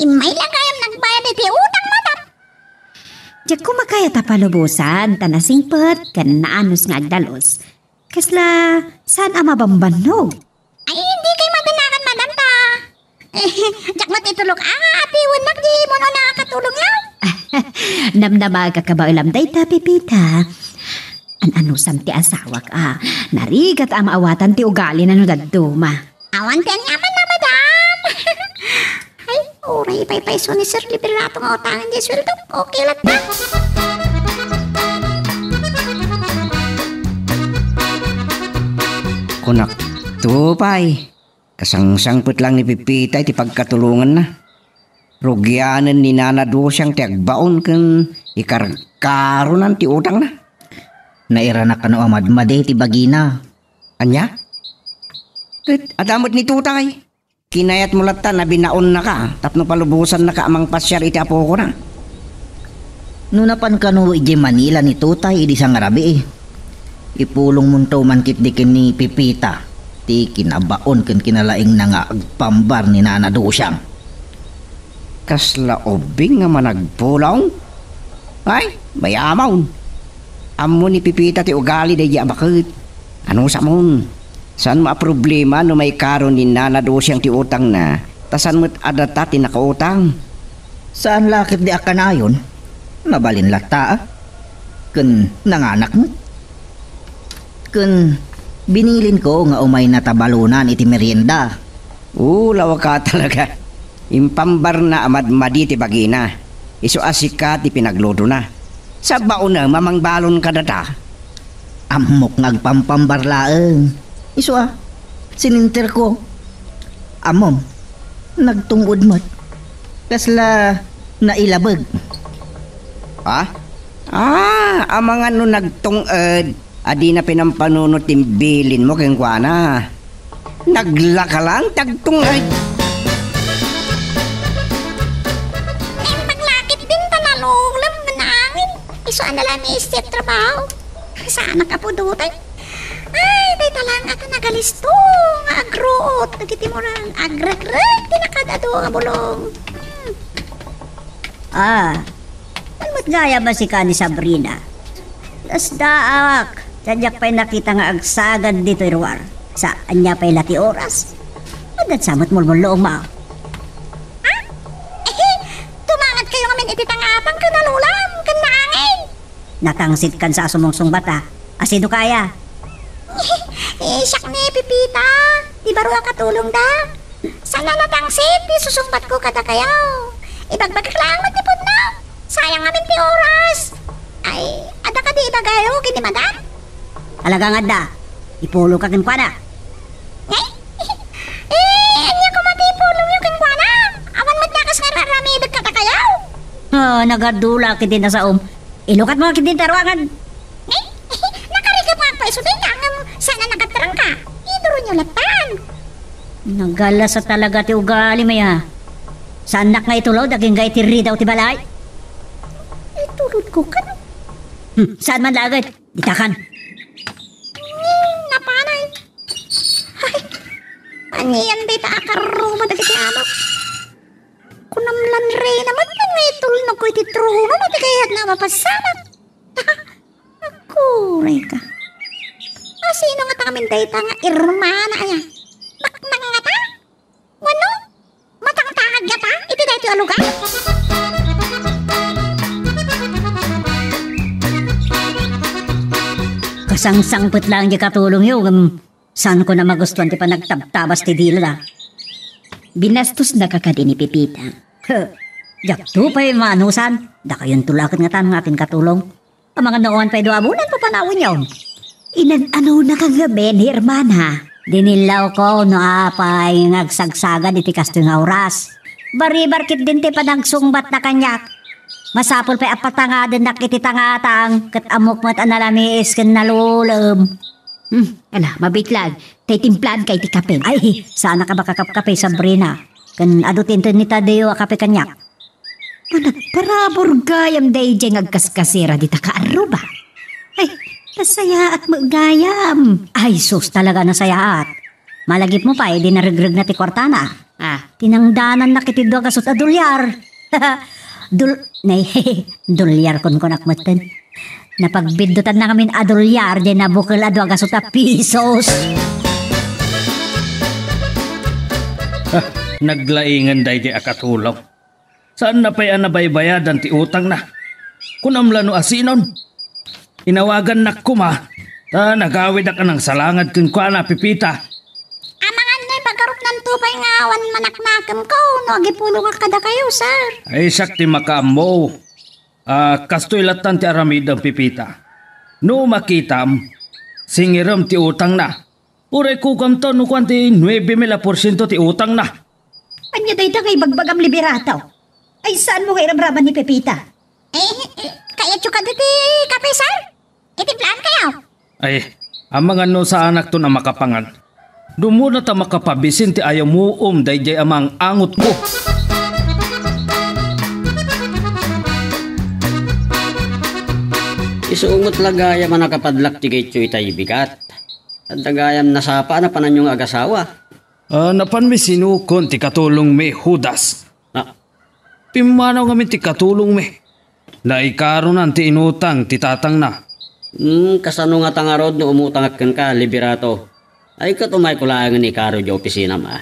Imay lang kayang nagbayad iti utang madam. Diyak kumakaya tapalubusan, tanasingpet, kan naanos nga agdalos. Kasla, saan ang mabambanog? Ay, hindi kayo madanakan, madam ta. Diyak matitulog ati, wanak di mo na nakakatulong lang. Namnamag ka ba ilam day ta, Pipita? Ano sam ti asawak narigat ang maawatan ti ugali na nudaduma. Awan ten yaman na, madam. Ay, uray pay-payso ni Sir Liberato nga utangan di sweldo. Okay lang na. Kunak tupay. Kasangsangput lang ni Pipita iti pagkatulungan na. Rugyanan ni Nanado siyang tiagbaon kang ikarkaronan ti utang na. Naira na kano amadmade ti bagina. Anya? Adamot ni Tutay. Kinayat mo lata na binaon na ka. Tapno palubusan na ka amang pasyar iti apo ko na. Nunapan kano iji Manila ni Tutay idi sang arabi Ipulong muntaw man kitdikin ni Pipita. Ti kinabaon ken kinalaing na nga agpambar ni Nanado siyang. Kasla obing nga managpulong? Ay, mayamaw. Amo ni Pipita ti ugali day bakit. Ano sa mon? Saan problema no may karon ni Nanado siyang ti utang na? Tasan mo't adata ti nakautang? Saan lakit di akanayon? Mabalin lata Ken nanganak mo? Ken binilin ko nga umay natabalunan iti merienda. Lawa ka talaga. Impambar na amad-madi ti bagina. Iso asika ti pinaglodo na. Sa baon na mamangbalon ka data. Amok ngagpampambarlaeng. Iso sininter ko. Amom, nagtungod mo't. Kasla nailabag. Amang ano nagtungod. Adi na pinampanunot timbilin mo keng kuana. Naglaka lang tagtungod. saan na lang step trabaho. Sana ka po dutay. Ay, day talang ata nagalisto. Nga agruot. Nagitimuran. Agreg-reg. Tinakadado nga bulong. Almat gaya ba si ka ni Sabrina? Das daak. Sadyak pa'y nakita nga agsagad dito irwar. Saan niya pa'y lati oras? Adat samot mulmulong ma. Tumangat kayo ngamin ititangapang ka nalulam. Kan naangin. Natangsit kan sa sumungsong bata. Asido kaya? Siyak ni Pipita. Di ba ruwa katulong da? Sana natangsit. Di susumbat ko kada kayaw. Ibagbagkaklangot ni Pudna. Sayang ngamin ti oras. Ay, ada ka di ibagayo kini madam? Alagang adda. Ipulo ka kin na. Anya ko matipulong yung kangkwana. Awan magdakas nga raramidag ka kayaw. Nagadula kiti na sa Ilukat mo kiti taruangan. Nakarigap nga pa iso din sana nagatarang ka. Iduro nyo latan. Nagala sa talaga ti ugali maya. Sanak nga itulaw daging gay tiri daw ti balay. Itulod ko ka. Saan man lagay? Ditakan. Napanay. Ay, aniyan day ta akaruma dagiti amak. Kunamlan rin naman yung itulnog ko ititruno na kayat na mapasamat. Ako, Reka. Sino nga ta kamin day ta nga irmana aya? Baknang nga ta? Wano? Matangtangag nga ta? Iti day ti aluga? Kasangsangput lang di katulong yung saan ko na magustuhan ti pa nagtabtabas ti dila. Binastos na kakadi ni Pipita. Jakto pa'y manusan. Da kayon tulakat nga tanong akin katulong. Ang mga noon pa'y doabunan pa panawin yun. Inan-ano na kagabi ni Hermana. Dinilaw ko no apay ngagsagsagan iti kasto nga oras. Bari-barkit din ti panagsungbat na kanyak. Masapol pa'y apatangadan na kiti tangatang kat amok mat analamis kan nalulom. Ala, mabitlag. Tay timplan kay ti kape. Ay, sana ka ba kakapkape, Sabrina? Kan adutin ni Tadeo a kape kanyak. Managparabor gayam day diyang agkaskasira di takaaro ba? Ay, tasaya at magayam. Ay, sus talaga nasaya at. Malagip mo pa, di narigreg na ti kwartana. Tinangdanan na kitidwa kasot a dolyar. Dolyar kon nakmatan. Napagbindutan na kami a dolyar, di nabukal adwa kasot a pisos. Naglaingan day di akatulong. Saan na pa'y anabaybayadan ti utang na? Kunam lano asinon. Inawagan na kuma. Nagawid ka ng salangad kung kwa na Pipita. Amangan na pagkarup ng tupay nga awan manaknakam ko. No, agipulo ka kada kayo, sir. Ay sakti makamo. Kastoy latan ti aramid ang Pipita. No makitam, singiram ti utang na. Uray kukam to no kwanti 9,000% ti utang na. Anya day kay bagbagam liberataw. Ay saan mo kay ramraman ni Pepita? Kaya tsuka diti kape, sir. Itiplaan kayo. Ay, ang mga no sa anak to na makapangan. Dumuna ta makapabisin ti ayaw mo dayjay amang angot ko. Isuungot lagayam ang nakapadlak ti kay Choy tayo bigat. At lagayam nasapa na pananyong agasawa. Napan mi sinukon ti katulong mi Judas. Pimanaw kami ti katulong mi. Naikaronan ti inutang ti tatang na. Kasano nga tangarod no umutangak ka, liberato. Ay katumay ko lang ni Karo di opisina ma.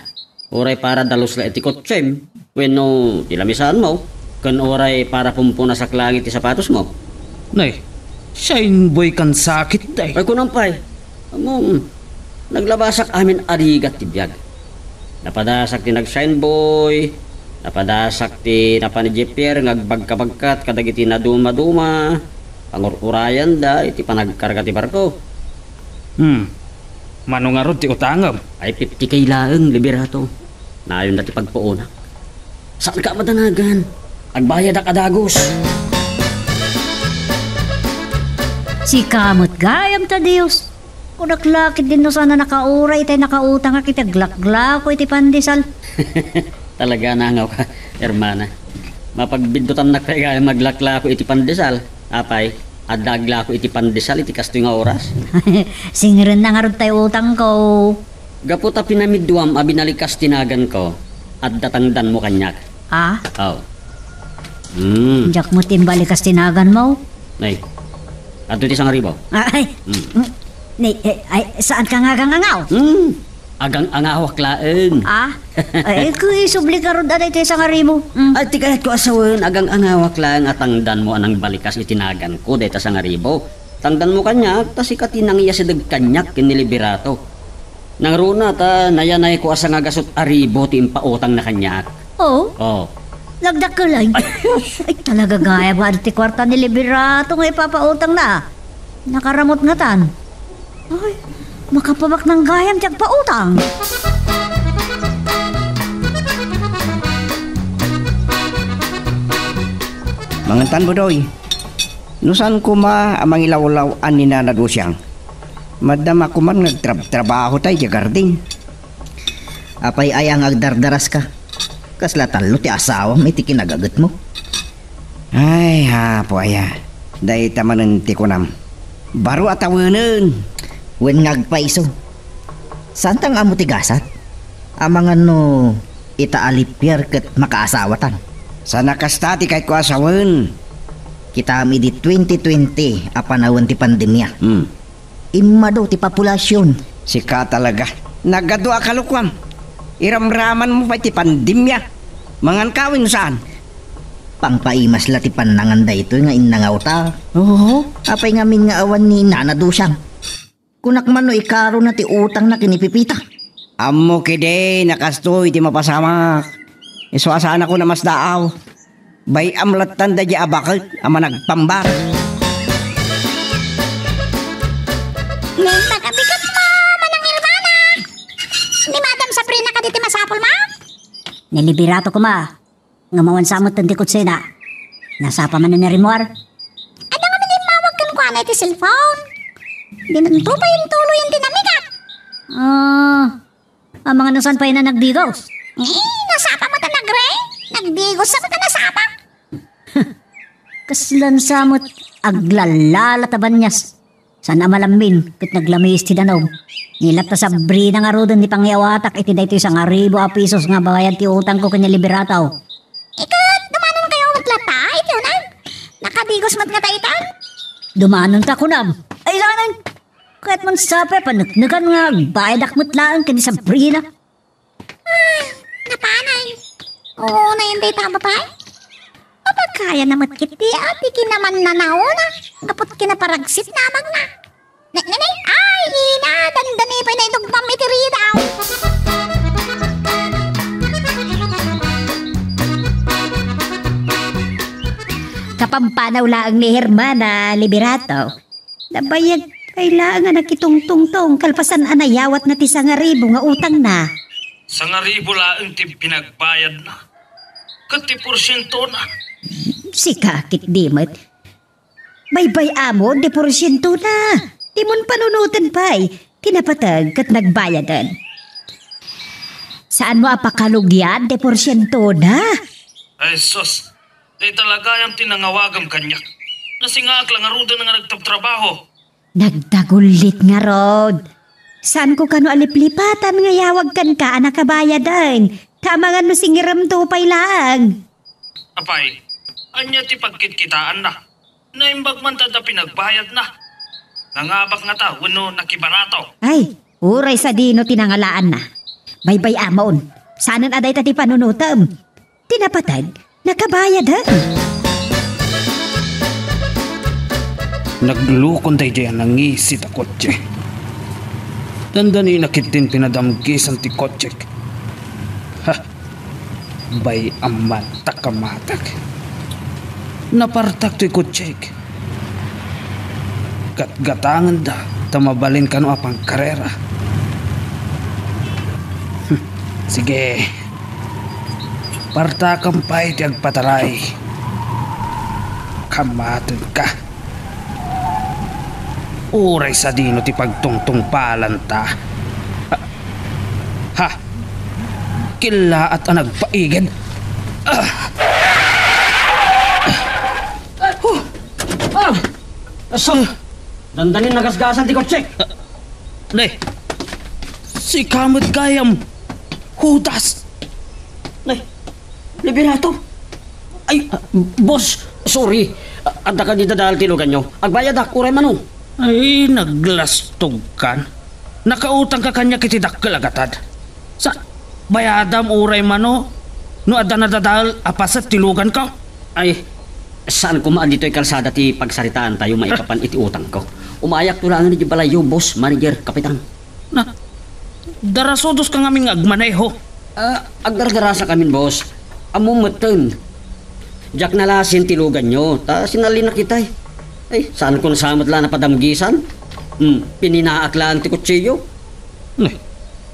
Oray para dalos la iti kotsem. Bueno, ilamisan mo. Kan oray para pumpuna sa klangit ti sapatos mo. Nay, shine boy kan sakit day. Ay kunampay. Naglabasak amin arigat ti biyag. Napadasak ti nag-shine boy. Napadasak ti napani Jepier ngagbagkabagkat kadagiti na duma-duma. Pangururayan da iti panagkarga ti barko. Manungarod ti utangam. Ay 50K laeng liberato. Nayon na ti pagpuunak. Saan ka madanagan? Agbayad ak adagos. Si kamot gayam ta Diyos. Kunaklakit din no sana nakauray tayo nakautang ka kita glak-glak ko iti pandesal. Talaga nangaw ka, hermana. Mapagbindutan na kaya maglaklako iti pandesal. Apay, At dagla ko iti pandesal iti kasto nga oras. Singirin na nga rin tayo utang ko. Gaputa pinamidduam abinalikas tinagan ko. At datangdan mo kanyak. Ah? Oh. Diyak mo timbalikas tinagan mo? Nay. Ato iti sang ribaw. Ay, saan ka nga gangangaw? Agang angawak laeng. Ah? Ay, kuy, subli ka ron dati ito isang hari mo. At tikayat ko asawan, agang angawak laeng at tangdan mo anang balikas itinagan ko dahil sang ribaw. Tangdan mo kanyak, tas ikatinang iya sidag kanyak kiniliberato. Nang runa ta, nayanay ko asa nga gasot aribo ti impautang na kanyak. Oh? Oh. Lagdak ka lang. Ay, talaga gaya ba ti kwarta ni Liberato nga ipapautang na. Nakaramot nga tan. Ay, makapabak ng gayam tiyag pautang. Mangantan mo doy. Nusan ko ma amang ilaw-lawan ni nanadusyang. Madama ko man nagtrabaho tayo di garding. Apay ayang agdardaras ka. Kasla talo ti asawa mo iti kinagagat mo. Ay hapo aya. Day tamanan ti kunam. Baro atawanan. Wen ngagpaiso. Santang amo ti gasat? Amang ano itaalipyar ket makaasawatan. Sana kastati kahit ko asawan. Kita mi di 2020 apanawan ti pandemya. Imma daw ti populasyon. Sika talaga. Nagado akalukwam. Iramraman mo pa ti pandemya. Mangan kawin saan? Pangpaimas la ti panangan da ito nga innangaw ta. Oo. Apay ngamin nga awan ni nanadusyang. Kunak man no ikaro na ti utang na kinipipita. Amo kide nakastoy ti mapasamak. Iswasaan ako na mas daaw. Bay amlatan da di abakit ama nagpambar. Ngayon pag-abigat mo, manang Irmana. Ni Madam Sabrina ka diti masapol, ma? Niliberato ko ma. Ngamawan samot tanti ko sena. Nasapa man na rimwar. Ano nga manimawag kan ko na iti cellphone? Di man to pa yung tuloy yung dinamikat. Ang mga nasan pa na nagdigos. Nasapa mo ta nagre? Nagdigos sa mo ta nasapa. Kaslan samot aglalala tabanyas. Sana malamin kat naglamis ti danaw. Nilap ta Sabrina nga rodon ni pangyawatak iti dayto isang aribo a pisos nga bayad ti utang ko kanya liberataw. Ikat, dumanon kayo maglata, ito na. Nakadigos mat nga taitan. Dumanon ta kunam. Ay lanan. Kahit man sape panagnagan nga bayad akmat lang kani Sabrina. Napanay. Oo na yung data babae. Kapag kaya naman kiti at ikinaman na nauna. Kapot kinaparagsit namang na. Nanay, ay, ina, dandani pa na itong pamitiri daw. Kapampanaw laang ni Hermana Liberato. Nabayag kailangan na kitungtungtong kalpasan anayawat na ti sangaribo nga utang na. Sangaribo laang ti pinagbayad na. Kati porsyento na. Si kakit dimot. Baybay amo, de porsyento na. Timon panunutan pa'y. Tinapatag kat nagbayadan. Saan mo apakalugyan, de porsyento na? Ay sos, di talaga yung tinangawagam kanyak. Nasingak lang aruda na nga nagtatrabaho. Nagdagulit nga rod. Saan ko kano aliplipatan nga yawag kan ka anakabayadan? Tama nga no singiram tupay lang. Apay, anya ti pagkitkitaan na. Naimbag man tada pinagbayad na. Nangabak nga ta, wano nakibarato. Ay, uray sa dino tinangalaan na. Baybay amon, sanan aday tati panunutam. Tinapatag, nakabayadan. Naglukon tayo dyan ng isit a kotse. Dandani nakitin pinadamgisan ti kotse. Ha, bay amat takamatak. Napartak to'y kotse. Gatgatangan da, tamabalin ka no apang karera. Sige, partakang pa'y ti agpataray. Kamatod ka. Uray sa dino ti pagtungtung palanta. Ha? Kila at ang nagpaigid. So, dandanin nagasgasan ti kotse. Nay, si kamot kayam. Hudas. Nay, liberato. Ay, boss, sorry. Anda ka dito dahil tilugan nyo. Agbayad ako rin manong. Ay, naglastog kan. Nakautang ka kanya kitidak kalagatad. Sa bayadam uray mano, no ada nadadal apasat tilugan ka. Ay, saan kumaan dito'y kalsada ti pagsaritaan tayo maikapan iti utang ko. Umayak tulangan ni balayo, boss, manager, kapitan. Na, darasodos ka ngaming agmaneho. Agdardarasa kamin, boss. Amumatan. Jack nalasin tilugan nyo, ta sinali na kita eh. Ay, saan ko nasamot lang na padamgisan? Pininaaklaan ti kutsiyo. Nay,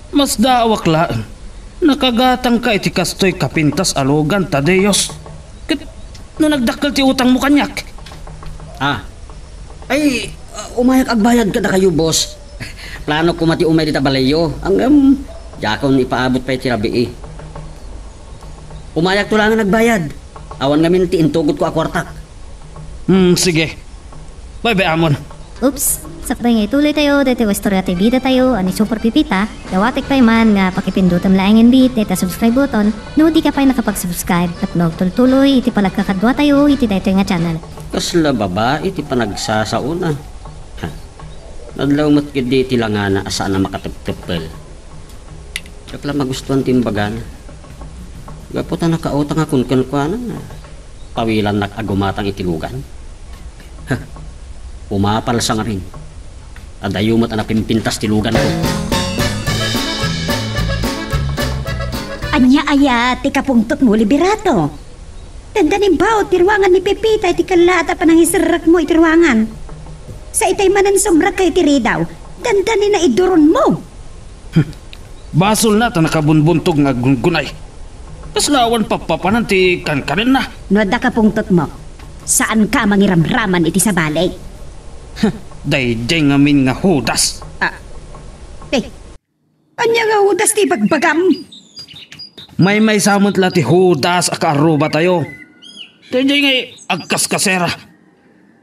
mas daawak laan. Nakagatang ka iti kastoy kapintas alogan tadeyos. Kat, no nagdakkel ti utang mo kanyak. Ay, umayak agbayad ka na kayo, boss. Plano ko mati umay dita balayo. Jakon ipaabot pa iti rabi eh. Umayak tulangan nagbayad. Awan ngamin ti intugot ko akwartak. Sige. Bye-bye, Amon. Oops, sakbay nga ituloy tayo, dito istorya ti bida tayo, ani Super Pipita, dawatik pa man nga pakipindutan laing bit, dito subscribe button, no di ka pa nakapag-subscribe, at tuloy iti palagkakadwa tayo, iti dito nga channel. Kasla baba, iti panagsasauna. Nadlaw mo't kidi iti langana, asaan na makatagtapel. Sakla magustuhan timbagan. Gaputan nakautang akong kankwanan, pawilan nakagumatang itilugan. Umapal sa nga rin. Adayumot ang napimpintas tilugan ko. Anya aya, ti kapungtot mo, liberato. Dandanin ba, tirwangan ni Pepita, iti kalata pa ng isarak mo, itirwangan. Sa itay manan sombra kay tiridaw, dandanin na iduron mo. Basol na ta nakabunbuntog nga gungunay. Kaslawan papapanan ti kankanin na. Noda kapungtot mo, saan ka mangiramraman iti sa balay? Dayday ngamin nga hudas. Anya nga hudas ti bagbagam? May samot la ti hudas akaruba tayo. Dayday nga agkaskasera.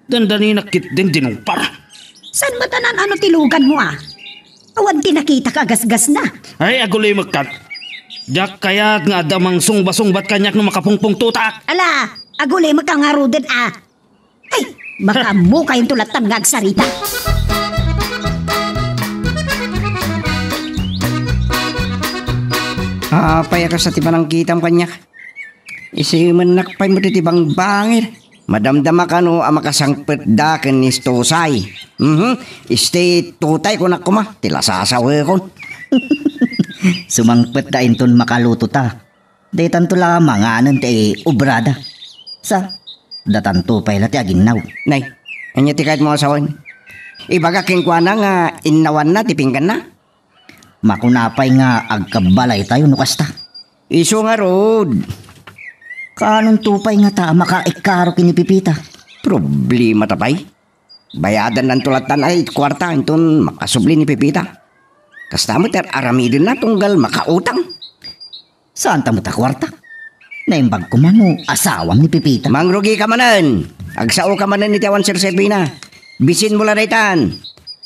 Dandani nakit din dinungpar. San matanan ano tilugan mo Awan ti nakita ka gasgas na. Ay aguloy magkat. Diyak kaya nga damang sungba-sungbat kanyak no makapungpung tutak. Ala, agulay magkangarudin Ay, baka mo kayong tulatan nga agsarita. Paya ka sa tibanang kitam kanyak. Isi manakpay mo titibang bangir. Madamdama ka no ang makasangpet da ken ni Tosay. Este tutay ko na kuma. Tila sasawe ko. Sumangpet da inton makaluto ta. Daytan to lamang anan ti ubrada. Sa datanto pay lati aginaw. Nay, anya ti kahit mo asawan. Ibaga kinkwana nga innawan na tipinggan na. Makunapay nga agkabalay tayo no kasta. Iso nga rod. Kanong tupay nga ta makaikaro kini Pipita. Problema tapay. Bayadan ng tulatan ay kwarta inton makasubli ni Pipita. Kasta mo ter aramidin na tunggal makautang. Saan ta mo ta kwarta? Naimbag ko man mo asawang ni Pipita. Mangrugi ka manan. Agsao ka manan ni Tawan Sir Servina. Bisin mo la daytan.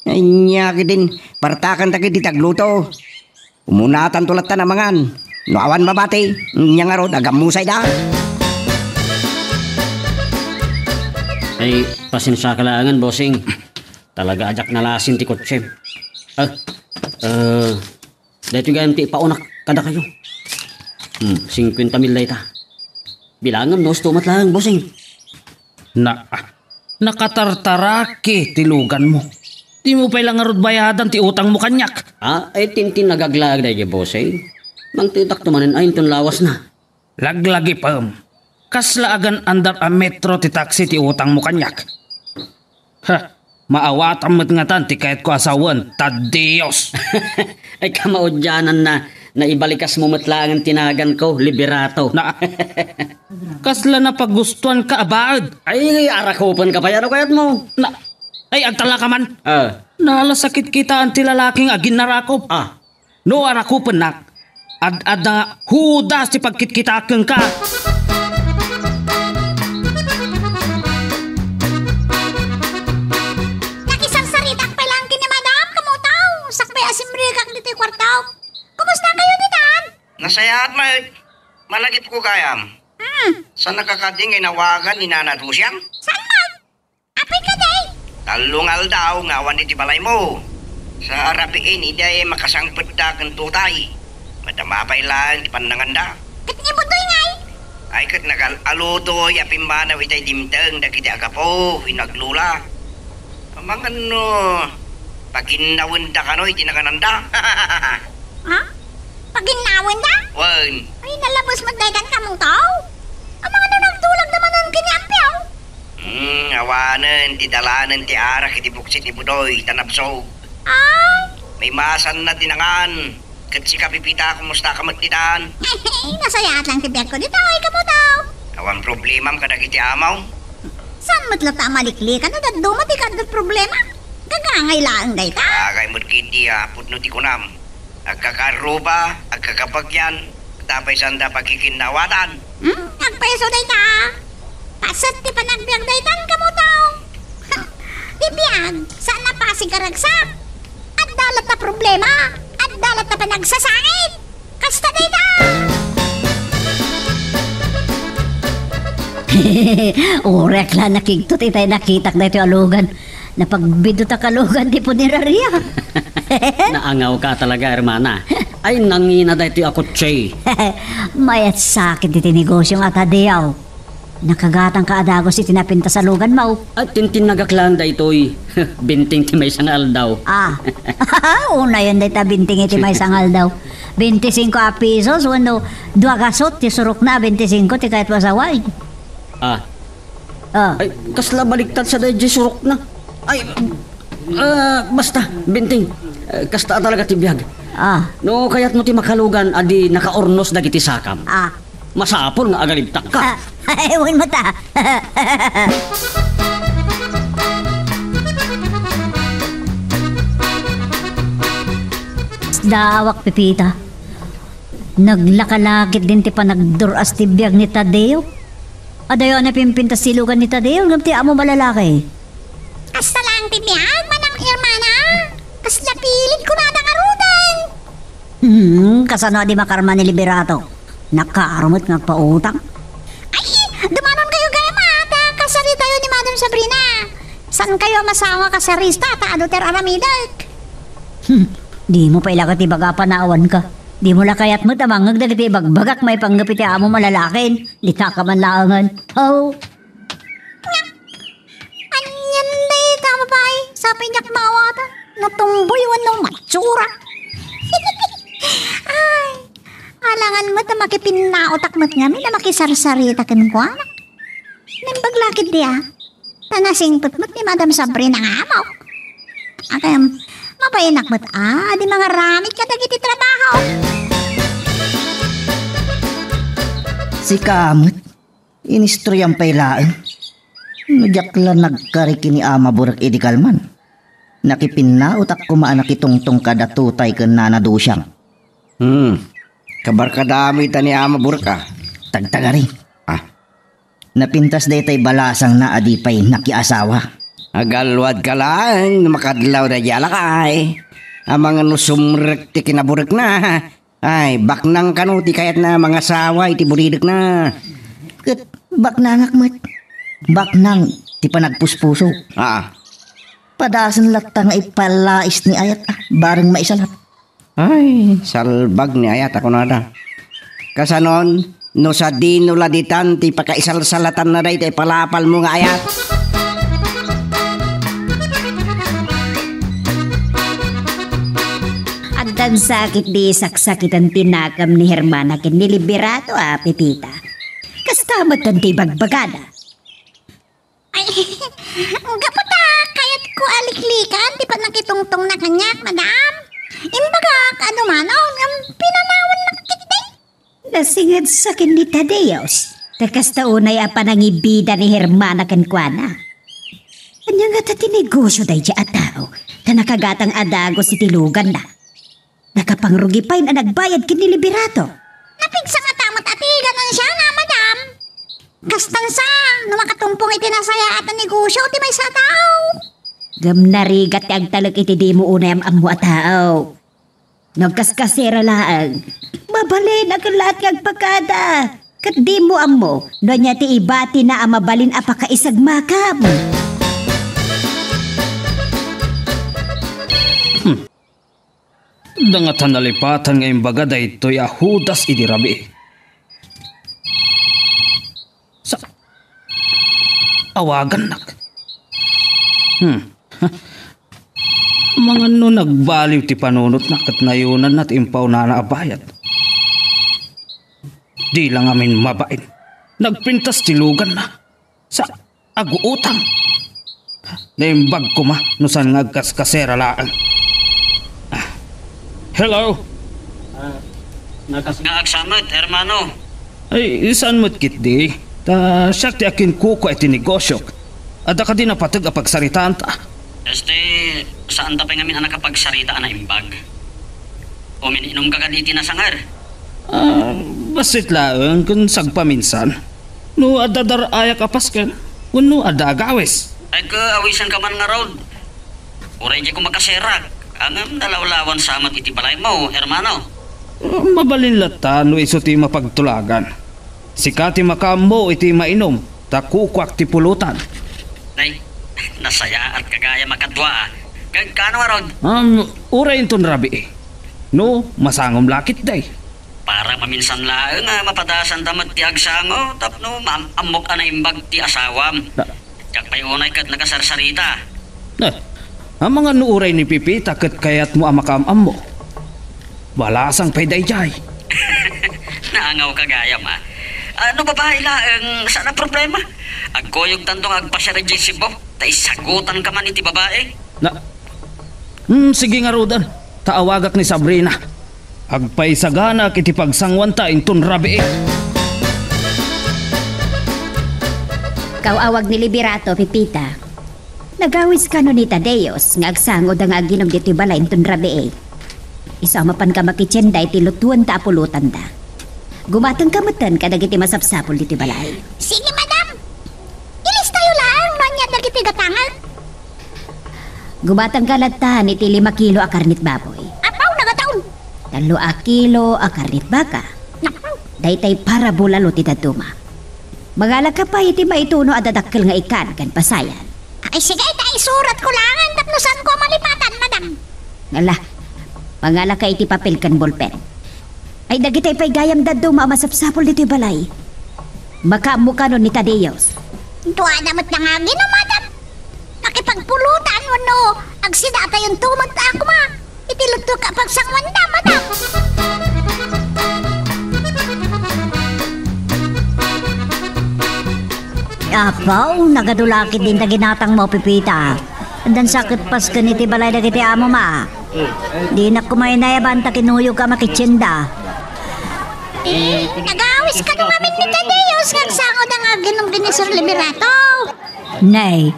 Ay nyaki din. Partakan takit di tagluto. Umunatan tulatan na mangan. No awan mabati. Nya nga rod agamusay da. Ay, pasensya ka langan, bossing. Talaga ajak nalasin ti kotse. Dito gayam ti ipaunak kada kayo. 50 mil ta. Bilangam no, stumat lang, bossing. Nakatartaraki tilugan mo. Di mo pa ilang arod bayadan ti utang mo kanyak. Ay tintin nagaglag na bossing. Mang titak tumanin ay ton lawas na. Laglagi pam. Kaslaagan andar a metro ti taxi ti utang mo kanyak. Maawatan mo't nga tan ti kahit ko asawan. Tadiyos. Ay kamaudyanan na ibalikas mo matlangan tinagan ko, liberato. Kasla na pagustuhan ka abaad. Ay arakopan ka pa yan o kayat mo. Ay agtala ka man. Nalasakit kita ang tilalaking agin narakop. No arakopan nak. Ad na hudas ti pagkitkitaken ka. At malagip ko kayam. Sa nakakading inawagan ni Nana Dusyang? Saan man? Apay ka day? Talong aldaw nga wan iti balay mo. Sa arapiin, iday makasangpet da kang tutay. Madamapay lang di pananganda. Kat ni budoy ngay? Ay kat nag-aluto yapimbana witay dimteng da kiti agapo, hinaglula. Amang ano, paginawan da kano iti nakananda. Ha? Paginawan da? Wan. Ay, nalabos magdagan ka mong tao? Ang mga nagdulag naman ang kiniampiyaw. Awanan, ti dalanan, ti arak, iti buksit ni Budoy, tanabso. Ay, May masan na tinangan. Kat si Kapipita, kumusta ka magtitan? nasayat lang tibiyag ko dito. Ay, kamo daw. Awang problemam kadag iti amaw. Saan mo't lata maliklikan na daduma di ka problema? Gagangay lang day ta. Agay mo't kiti putno ti kunam. Agkakaruba, agkakapagyan. Tapay sanda pagkikinawatan. Agpeso day ta. Pasat ti panagbiag day tan kamo daw. Di biyag, saan na pasigaragsak? At dalat na problema. At dalat na panagsasangit. Kasta day ta. Orek lang nakigtot itay nakitak na ito alugan. Napagbidot ang kalugan di po nirariya. Naangaw ka talaga, hermana. Ay, nangina dahito ako, Che. Mayat sakit iti negosyong atadiyaw. Nakagatang kaadagos iti napinta sa lugan mo. At tintin nagaklaan dahito'y binting ti may sangal daw. Una yun dahita binting iti may sangal daw. 25 pesos, wano 2 gasot, ti surok na 25 ti kahit wasaway. Ay, kasla baliktad sa dahil surok na. Ay, basta, binting. Kasta talaga ti biyag. No, kaya't mo ti makalugan, adi nakaornos na kiti sakam. Masapol nga agalibtak ka. Ewan mo ta. Dawak, Pepita. Naglakalakit din ti panagduras ti biyag ni Tadeo. Adayo na pimpintas silugan ni Tadeo, ti amo malalaki. Kasta lang ti biyag, manang irmana. Kasla pilit ko na nakarutan. Kasano di makarma ni Liberato. Nakaarumot ng pautang. Ay, dumanon kayo gaya mata. Kasari tayo ni Madam Sabrina. San kayo masawa kasarista ta Adoter Aramidag? Di mo pa ilagat ibaga panawan ka. Di mo lakayat mo tamang nagdagiti bagbagak may panggapiti amo malalakin. Di ka man laangan. Anyan na tama ba eh? Sabi niya mawata. Natumboy wanong matsura. Ay, alangan mo na makipinautak mo't ngamin na makisarsarita kin ko anak. Nimbaglakid diya. Tanasingtot mo't ni Madam Sabrina nga amaw. Akayam, mapayanak mo't di mga ramit ka dagiti trabaho. Si Kamot, inistroyang pailaan. Nagyakla nagkariki ni Ama Burak Idikalman. Nakipinaot at kumaanak itongtong kadatutay kan nanadusyang. Kabarkadami ta ni Ama Burka. Tagtagari. Napintas daytay balasang na adipay nakiasawa. Agalwad ka lang, makadlaw na yala ka ay. Amang ano sumrek ti kinaburek na. Ay, baknang kanuti kayat na mga sawa iti buridik na. Kat baknangak mat. Baknang ti panagpuspuso. Padasan latta nga ipalais ni Ayat bareng maisalat. Ay, salbag ni Ayat ako nada. Kasanon, no sa dinuladitan ti pakaisalsalatan na day ti palapal mo nga Ayat. Agdang sakit di saksakitan tinakam ni Hermana ken ni Liberato Pepita. Kastamat tanti bagbagada. Ay, gaputa, kayat ko aliklikan, di pa nakitungtong na kanyak, madam. Imbaga, ano manaw, pinanawan na kitay. Nasingad sa kin ni Tadeos. Takasta unay panangibida ni Hermana ken kuana. Anya nga ta tinegosyo day di atao. Tanakagatang adago si tilugan na. Nakapangrugi pa'y na nagbayad kin ni Liberato. Napigsa nga tamot atiganan siya na, madam. Kastan sa, numakatumpong itinasaya at ang negosyo, ti may sa tao. Gam narigat ti agtalag iti di mo unay am amu a tao. Nagkaskasera laang. mabalin ang lahat ng pagkada. Kat di mo amo, no niya ti ibati na ang mabalin apakaisag makam. Dangatan nalipatan ngayong baga da ito'y ahudas idirabi. Sa awagan nak. Mga no nagbaliw ti panunot na kat nayunan at impaw na naabayat. Di lang amin mabain. Nagpintas tilugan na. Sa aguutang. Naimbag ko ma, nusan ngagkaskasera laan. Hello? Naagsamad, hermano. Ay, isan mo't kit di? Ta siyak ti akin kuko iti negosyo. Ada ka din napatag apagsaritaan ta. Saan tapay ngamin anak kapagsarita na imbag? O mininom ka kaditi na sangar? Basit laang kung sagpaminsan. No adadar ayak apaskan. Uno ada agawes. Ay ka awisan ka man nga road. Uray di ko makaserak. Ang dalawlawan sa amat iti balay mo, hermano. Mabalin lata no iso ti mapagtulagan. Sikati makamo iti mainom. Takukwak ti pulutan. Nay, nasaya at kagaya makadwa. Kano nga road? Uray inton rabi. No, masangom lakit day. Para maminsan laang mapadasan tamat ti agsango. Tapno amok na imbag ti asawam. Kak pa'y unay kat nagasarsarita. Ang mga nuuray ni Pipita kat kayat mo amakam-am mo. Balasang payday jay. Naangaw kagayam ha. Ano babae laang saan ang problema? Agkoyog tantong agpasya na Jessibo. Tay sagutan ka man iti babae. Sige nga Rodan. Taawagak ni Sabrina. Agpaisaganak iti pagsangwanta inton rabi. Kawawag ni Liberato, Pipita. Nagawis ka no ni Tadeos, nga agsangod ang aginom dito balay inton rabi. Isama pan ka makitsenday ti lutuan ta apulutan da. Gumatang kamutan ka dagiti masapsapol dito balay. Sige, madam. Ilis tayo lang, nanya dagiti gatangan. Gumatang kalatahan iti 5 kilo a karnit baboy. Apaw, nagataon. 2 kilo a karnit baka. Daytay para bulalo ti daduma. Magalag ka pa iti maituno at dadakkel nga ikan kan pasayan. Ay, sige, tayo surat ko lang. Tapno saan ko malipatan, madam. Ngala, pangala ka iti papel kan bolpen. Ay dagitay pa'y gayam daduma masapsapol dito balay. Makamuka nun ni Tadeos. Tuwa namat na nga gino, madam. Nakipagpulutan mo no. Agsidata yung tumag ta ako ma. Itiluto ka pagsangwanda, madam. Apaw, nagadulakit din na ginatang mo, Pipita. Dan sakit pas ka niti balay na kiti amo ma. Di na kumain na yaban ta kinuyo ka makitsinda. Nagawis ka nung amin ni Tadeos. Nagsangod ang aginong ginisir Liberato. Nay,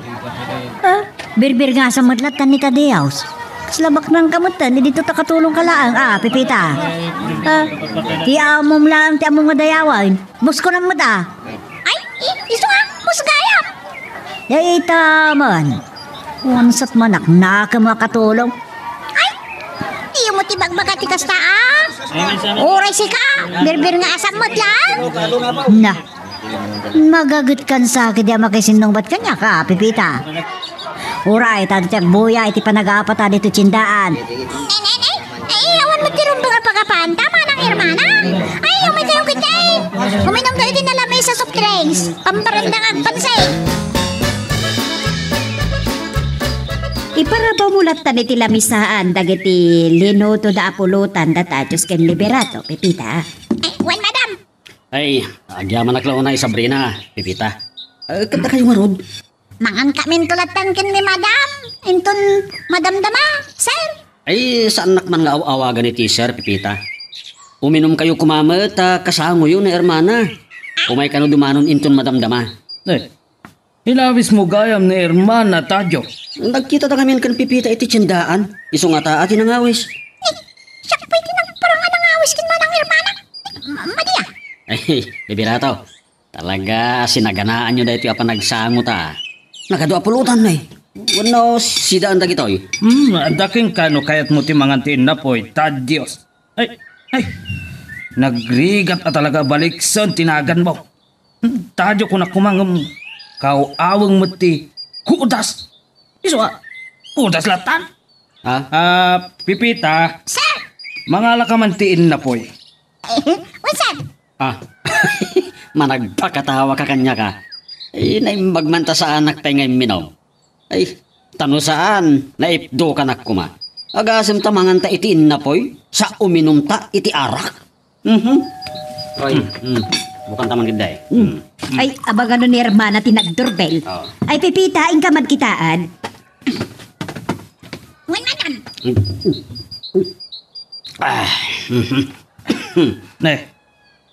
birbir nga sa madlatan ni Tadeos. Kaslabak ng kamutan, hindi dito takatulong ka lang. Pipita. Ti amom lang, ti amom nga dayawan. Musko na mo ta. Ay, iso nga, musgayam. Ita man. Wansat manak na ka makatulong. Ay, iyo mo tibag-bagati kasta Oray si ka, birbir nga asam mo't lang. Na, magagut kan sa akin di makisinong ba't kanya ka, Pipita. Uray, tadatiag buya, iti panag-aapata dito tsindaan. Ay, awan mo tirong mga pagapan, tama ng hermana. Ay, umay kayong kitay. Uminom tayo din na lamay sa soft drinks. Pamparandang agpansay. Ipara ba mulat tan iti lamisaan dagiti linuto da apulutan da tadyos ken Liberato, Pipita? Ay, wen madam. Ay, agyaman naklaw na Sabrina, Pipita. Kanta kayo marod. Mangan kami tulatan ken ni madam. Inton madam dama, sir. Ay, saan nakman nga awagan iti sir, Pipita? Uminom kayo kumamat, kasango yun na hermana. Umay ka no dumanon inton madamdama. Hilawis mo gayam ni Hermana Tadyo. Nagkita ta kami kan Pipita iti tiyandaan. Iso nga ta ati nangawis. Siya pwede nang parang nangawis kin manang hermana. Madia. Ay, Liberato. Talaga sinaganaan nyo dahito apa nagsango ta. Nakadua pulutan na eh. Wano sidaan da gitoy. Daking kano kayat mo ti mangantiin na po'y Tadyos. Ay, Nagrigat at talaga balik son tinagan mo. Tadyo ko na kumangam. Awang mati. Hudas. Iso hudas latan. Pipita. Sir! Mga lakamantiin na po'y. What's up? Managpakatawa ka kanya ka. Naimagmanta sa anak tayo ngayon minaw. Tano saan, naipdo ka na kuma. Agasim tamangan ta itiin na po'y, sa uminom ta iti arak. Bukan tamang giday. Ay, abang ano ni Hermana tinagdoorbell. Ay, Pipita, ingka magkitaan. Winanan!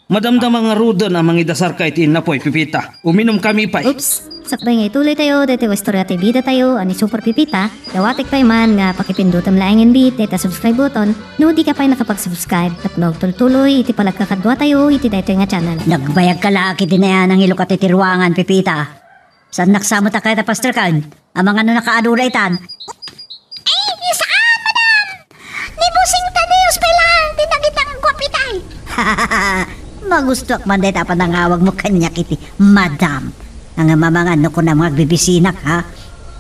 Madamdam mga rudo na mga idasar ka itiin na po'y, Pipita. Uminom kami pa. Oops! Sakbay nga ituloy tayo, dito istorya tayo bida tayo, ani Super Pipita. Dawatik pa man nga pakipindutam laing bit, dito subscribe button. No, di ka pa nakapag-subscribe. At tuloy, iti palagkakadwa tayo, iti dito nga channel. Nagbayag ka laki din na yan ang ilok at itiruangan, Pipita. Saan naksamo ta kaya Pastor Kan? Amang ano nakaadura itan? Ay, saan, madam? Ni Busing Tadeus pa lang, dinagitang gwapitay. Magusto ak man dahil tapan ang awag mo kanya kiti, Madam. Ang mamang ano ko na mga bibisinak, ha?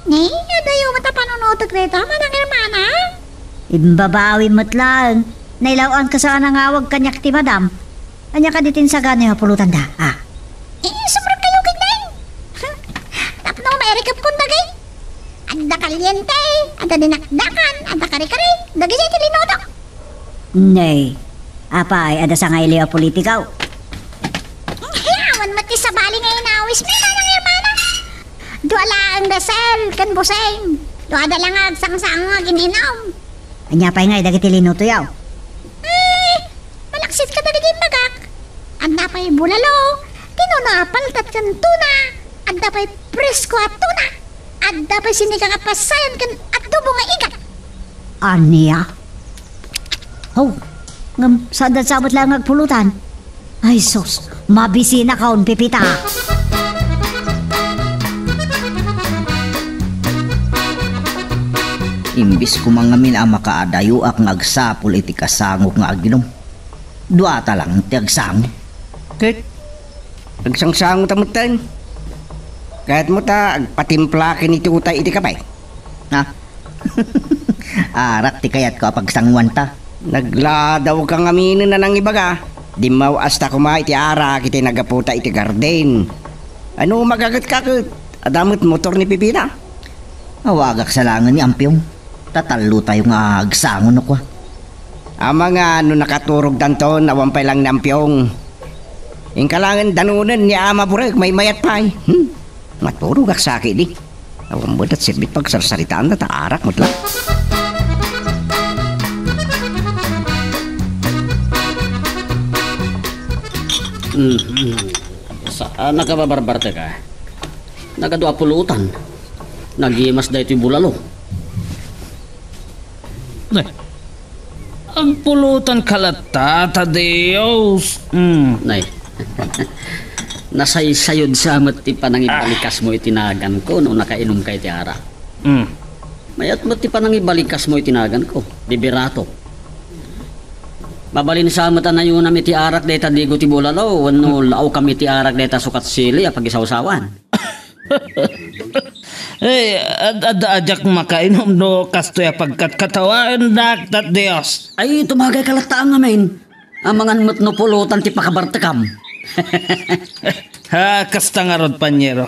Ni, adayo mo ta panunutok rito, manang Hermana. Imbabawi mo't lang. Nailawaan ka sa anang awag kanya kiti, Madam. Anya ka ditin sa gani pulutan da, ha? Sobrang kayo gagday. Tapno, mairikap kong dagay. Adda kalyente, adda dinakdakan, adda kari-kari, dagay siya tilinotok. Nay, apay, ada sa nga iliwa politikaw. Awan mati sa bali nga inawis mo, manang Hermana. Duala ang dasal, kan buseng. Duada lang agsang-sang nga gininaw. Anya pa'y nga, dagiti linuto yaw. Malaksit ka talagang magak. Anda pa'y bulalo, tinunapaltat kan tuna. Anda pa'y presko at tuna. Anda pa'y sinigang at pasayan kan at dubo nga igat. Aniya? Oh, ngam, saan sabot lang agpulutan? Ay sus, mabisi na kaon, Pipita. Imbis ko mangamin ang makaadayo ak ngagsapol iti kasangok nga aginom. Duata lang ti agsangok. Kahit agsangsango tamutan. Kahit mo ta, agpatimplakin iti utay iti kapay. Ha? Arak ti kayat ko pagsangwan ta. Nagladaw kang aminin na ng ibaga. Di mau asta kuma iti ara iti nagaputa iti garden. Ano magagat kakit? Adamot motor ni Pipita. Awagak sa langan ni Ampyong. Tatalo tayo nga agsangon ako. Ama nga no nakaturog danton awampay lang nampyong. Ing kalangan danunan ni ama burek may mayat pay. Maturog ak sakit di. Awam budat sirbit pagsarsaritaan na taarak mo lang. Saan nakababarbarte ka? Nagadua pulutan. Nagimas da ito bulalo. Ang pulutan kalata, Tadeus. Nay. Nasaysayod sa amat ti panangibalikas mo itinagan ko nung nakainom kay ti ara. Mayat mo ti panangibalikas mo itinagan ko. Liberato. Mabalin sa amat na yun namin ti arak deta digo ti bulalo. Wano lao kami ti arak deta sukat sili pag isawsawan. Adajak makainom no kastoya pagkat katawaan dak Dios. Ay, tumagay kalataan ngamin. Amangan mo't no pulutan ti pakabartakam. Ha, kasta nga rod, panyero.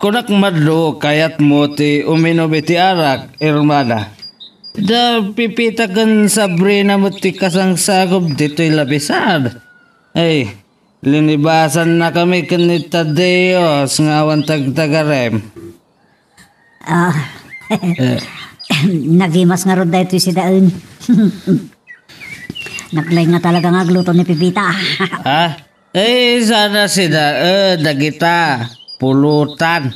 Kunak madlo kayat mo ti uminom iti arak, Hermana. Da pipita kan Sabrina mo ti kasangsagob dito'y labisan. Linibasan na kami kan ni Tadeus nga awan tagtagarem. Nagimas nga ron dahito si Daun. Naglay nga talaga nga gluto ni Pipita. Sana si Daun, dagita, pulutan.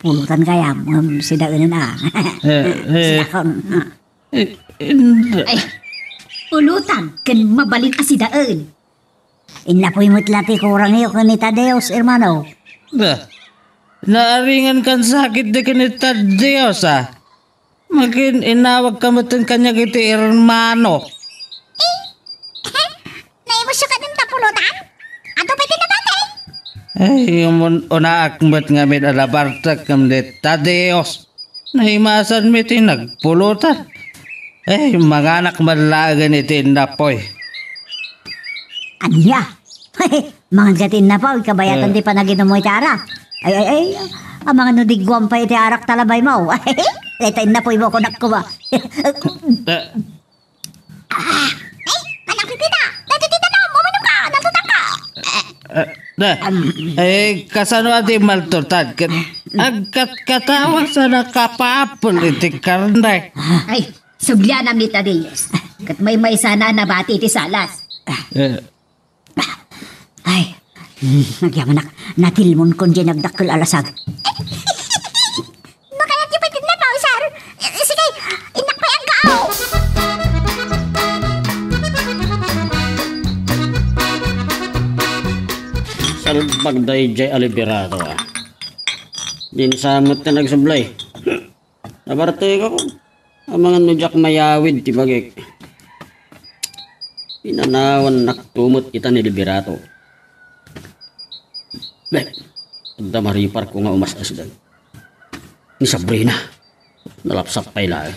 Pulutan kaya, si Daun na. Ay, pulutan, kan mabalin si Daun. Inapoy mo't lati kurang iyo kan ni Tadeus, hermano. Naaringan kan sakit di kanita Diyos Makin inawag ka mo kanya kiti hermano. Naibusyo ka ng tapulutan? Ato pa tinabate? Ay, unaakmat nga min alabartak kam nita Diyos. Nahimasan mi tinagpulutan. Ay, mga anak malagan iti napoy. Anya? Mga gatin na pa, kabayatan di pa naginom mo iti arak. Ay, ang mga nudigwam pa iti arak talabay mo. Ito na po mo ko nakkuha. Anak Pipita! Natitita na! Muminom ka! Natutang ka! Kasano ati maltutan? Katawa sa nakapapol iti karnay. Ay, sugyan ang nita Diyos. Kat may sana nabati iti salas. Ay, nagyaman natilmon kon dyan nagdakkel alasag. No kaya di pa din na pa, sir! Sige, inak pa yung kao! Salbagday jay aliberato Dinsamot na nagsublay. Nabarte ko. Ang mga nujak mayawid ti bagik. Pinanawan naktumot kita ni liberato. Ada maripar ko nga umas-asdan. Ni Sabrina. Nalapsap pa'y lahat.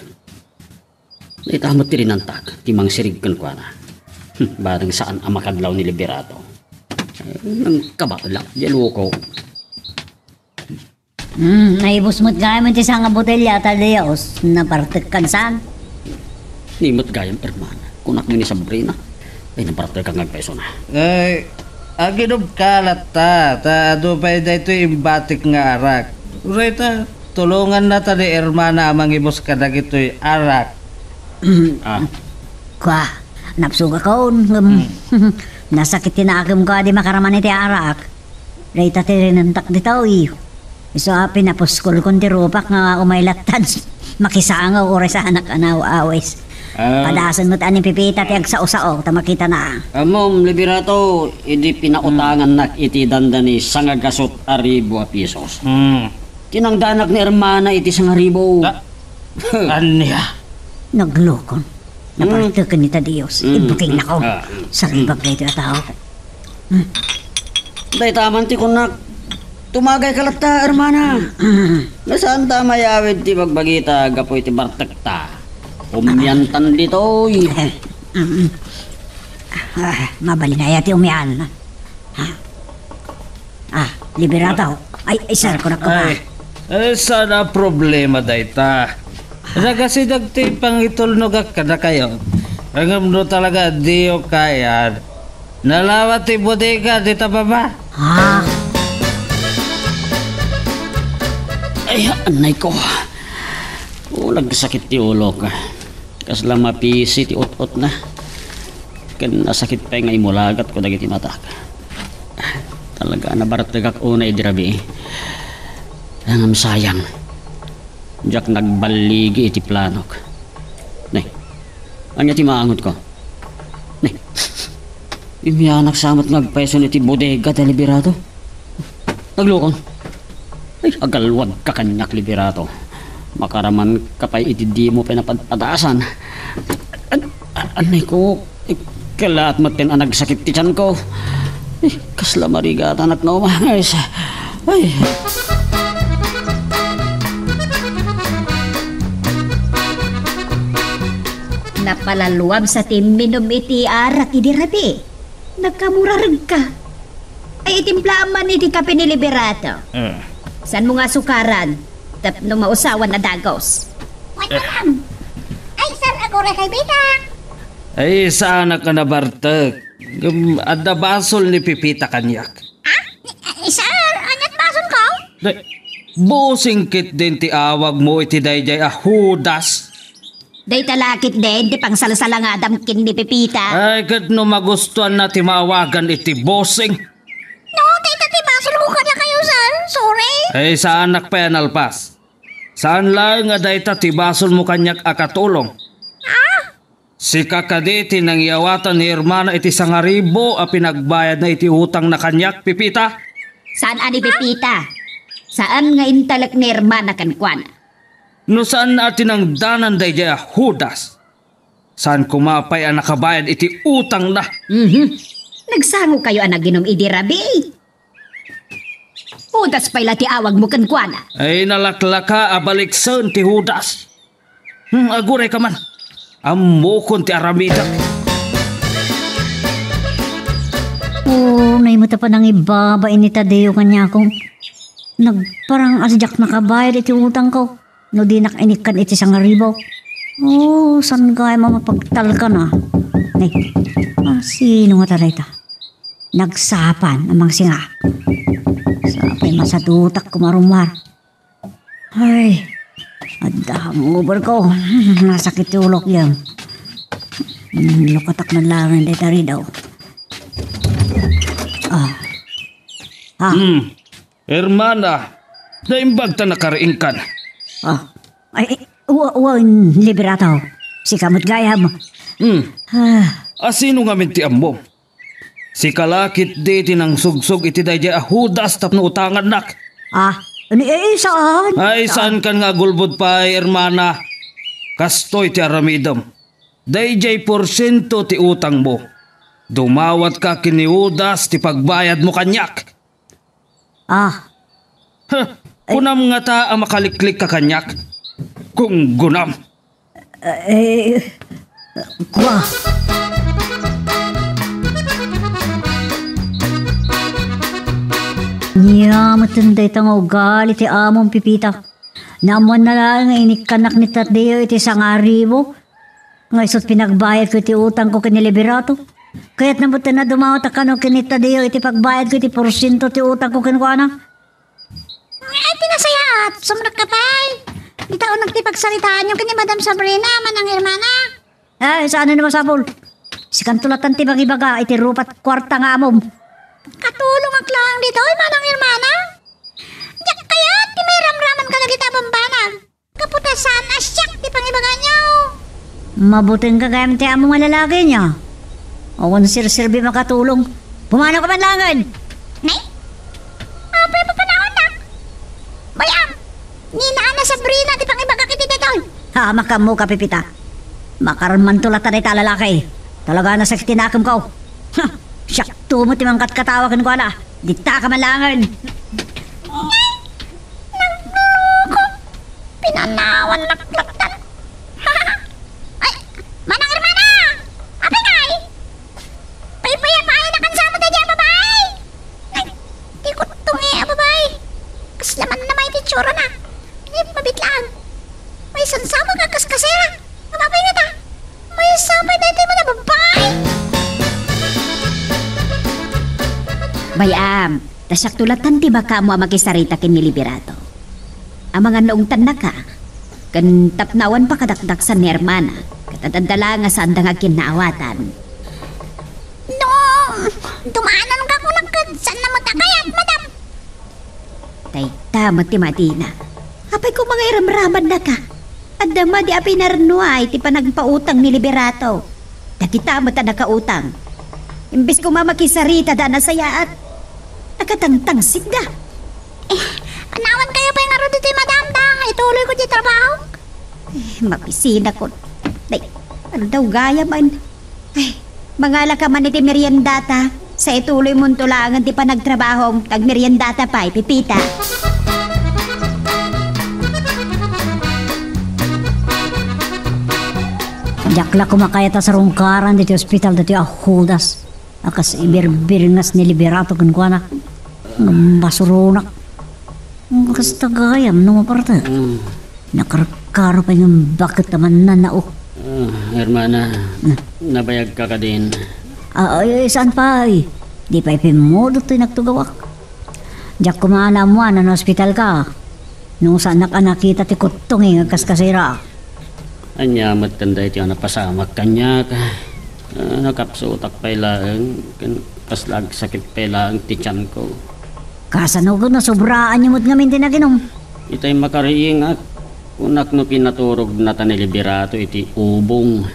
Naitamot ti rinantag. Timang sirigkan ko na. Barang saan ang makadlaw ni liberato. Nang kabaklak. Diyan ko. Naibos mo't gaya mo ti nga botelya Dios na partek kansan. Nimot gayam hermana. Kunak ni Sabrina. Ay napartek kang nagpeso na. Ay, aginom kalat ta ado pa dito imbatik nga arak. Rita, tulungan na ta ni hermana amang ibos ka na gito'y arak. Kwa, napsuga ko. Nasakit tinagam ko di makaraman iti arak. Rita ti rinantak dito Iso pinapuskol kon ti rupak nga umaylatan. Makisangaw ore sa anak anaw awes. Padasan mo't ani Pipita ti agsao-sao ta makita na. Amom liberato idi pinautangan nak iti dandani sangagasot aribo a pisos. Tinangdanak ni hermana iti sangaribo. Anya? Naglokon. Napartakan ni Dios. Ibuking na ko. Saribag na ito tao. Day taman ti kunak. Tumagay kalata hermana. Nasaan ta mayawid ti bagbagita gapoy ti bartek ta. Umyantan ditoy. Mabali na yati umyan. Liberato. Ay, sir ko na ko pa. Sana problema dayta. Kasi dagti pang itulnog ka na kayo. Ang no talaga diyo kaya. Nalawat ti bodega dita baba. Ay, anay ko. Ulag sakit ti ulo ka. Kasla mapisi ti ut-ut na. Kan nasakit pa nga imulagat ko dagiti matak. Talaga nabartagak una idirabi. Langam sayang. Diyak nagbaligi iti planok. Nay, anya ti maangot ko? Nay, imiyanak samat ngagpeson iti bodega ti liberato. Naglukon. Ay, agalwag ka kanyak liberato. Makaraman kapay iti di mo pinapadaasan. Anay ko, kalaat matin ang nagsakit ti tiyan ko. Kasla marigatan at naumangis. Ay. Napalaluwam sa timinom iti arak iti rabi. Nagkamurarag ka. Ay itimplaan man iti kape ni liberato. San mo nga sukaran? Tapno mausawan na dagos. Wait lang! Ay, sir, ako rin kay Bita! Ay, sana ka na bartek. Adda basol ni Pipita kanyak. Sir, anyat bason ko? Busing kit din ti awag mo iti dayjay hudas. Day talakit din, di pang salasala nga damkin ni Pipita. Ay, kat no magustuhan na ti maawagan iti busing. No, tita, bason ko ka na kayo, sir. Sorry. Ay, sa anak pa yan alpas. Saan lang nga dayta ti basol mo kanyak akatulong? Si kakaditi nang iawatan ni hermana iti sangaribo a pinagbayad na iti utang na kanyak, Pipita. Saan ani Pipita? Saan nga intalak ni hermana kan kuana? No saan natin ang danan dayjay Judas? Saan kumapay ang nakabayad iti utang na? Nagsango kayo ang naginom idi rabi. Judas pa'y ti awag mo kan kuana. Ay nalaklaka abalikson ti Judas. Aguray ka man. Amukon ti aramida. Naimata pa nang ibaba ni Tadeo kanya kong nagparang asjak nakabayad iti utang ko. No di nakainikan iti sang ribaw. Saan kaya mamapagtal ka na? Nay, sino nga taray ta? Nagsapan amang singa. Sapay masatutak kumarumar. Ay, adahang ubar ko. Nasakit ulok yan. Lukatak man lang hindi tari daw. Hermana, naimbag ta nakariingkan. Liberato. Si kamot gaya mo. Asino nga minti mo? Si kalakit di ng sugsog iti dayjay Judas tapno utangan nak. Saan? Ay, saan kan nga gulbod pa, hermana? Kastoy ti aramidam. Dayjay porsyento ti utang mo. Dumawat ka kini Judas ti pagbayad mo kanyak. Kunam nga ta ang makaliklik ka kanyak. Kung gunam. Kwa. Niya matunday tang ugali ti among pipita. Naman na lang nga inikanak ni Tadeo iti sangaribo. Ngayon pinagbayad ko iti utang ko kini Liberato. Kaya't nabutan na dumawat akano kini Tadeo iti pagbayad ko iti porsyento ti utang ko kinukuana. Ay, tinasayat. Sumunod ka pa. Di taon nagtipagsalitaan yung kini Madam Sabrina, manang hermana. Saan na naman sabol? Si kantulatan ti bagibaga iti rupat kwarta nga amom. Katulong ang klang dito, manang hermana. Diyak kaya, ti may ramraman ka lagi tabang banag. Kaputasan, asyak, ti pangibaga niyo. Mabuting ka kaya ti among malalaki niya. O kung sir-sirbi makatulong, pumano ka man langan. Nay? Apay pa panahon na. Bayam, ni Nana Sabrina, ti pangibaga kiti dito. Makamu ka pipita. Makaramman tulatan ay talalaki. Talaga na sa tinakam ko. Siyak tumot yung katawakan ko na. Dita ka malangan. Nagluko. Pinanawan naklatan. Ay, manang hermana. Apay kay. Paypayapay na kansama tayo dyan, babay. Ay, di ko tungi, babay. Kaslaman na may titsura na. Hindi mabitlaan. May sansama ka kaskasera. Babay na ta. May sabay na tayo mo na, babay. Bayam, tasak tulatan ti baka mo makisarita kin ni Liberato. Ang mga noong tanak ka, kan tapnawan pa kadakdak sa ni hermana, katadadala nga saan nga kinaawatan. Noong, dumaanan ka ko lang saan na matakayat, madam. Tayta, mati-mati na. Apay ko mga iramraman na ka. Adama di apay narnuay ti panagpautang ni Liberato. Dakita mo ta nakautang. Imbis ko mamakisarita da na sayaat. Nakatangtangsit da. Panawan kayo pa yung aro dito, madam, da. Ituloy ko di trabaho. Mapisina ko. Day, ano daw gaya man? Ay, mangala ka man iti meriendata. Sa ituloy mong tulangan di pa nagtrabaho. Tag meriendata pa, pipita. Jakla kumakayata sa rungkaran dito ospital dito Judas. Akas ibirbiringas ni Liberato kun kuana. Basurunak. Akas tagayam no maparta. Nakarkaro pa yung bakit naman na nao. Hermana, nabayag ka din. Saan pa ay? Di pa ipimodo to'y nagtugawak. Diyak kumana mo na ospital ka. Nung saan nakita ti kutong akas kasira. Anya matanda iti napasamak kanya ka. Nakapsutak pa ilang, paslag sakit pa ilang ti tiyan ko. Kasano ko na sobraan niyo mo't ngamin tinaginom. Itay makariing at unak no pinaturog na ni Liberato iti ubong.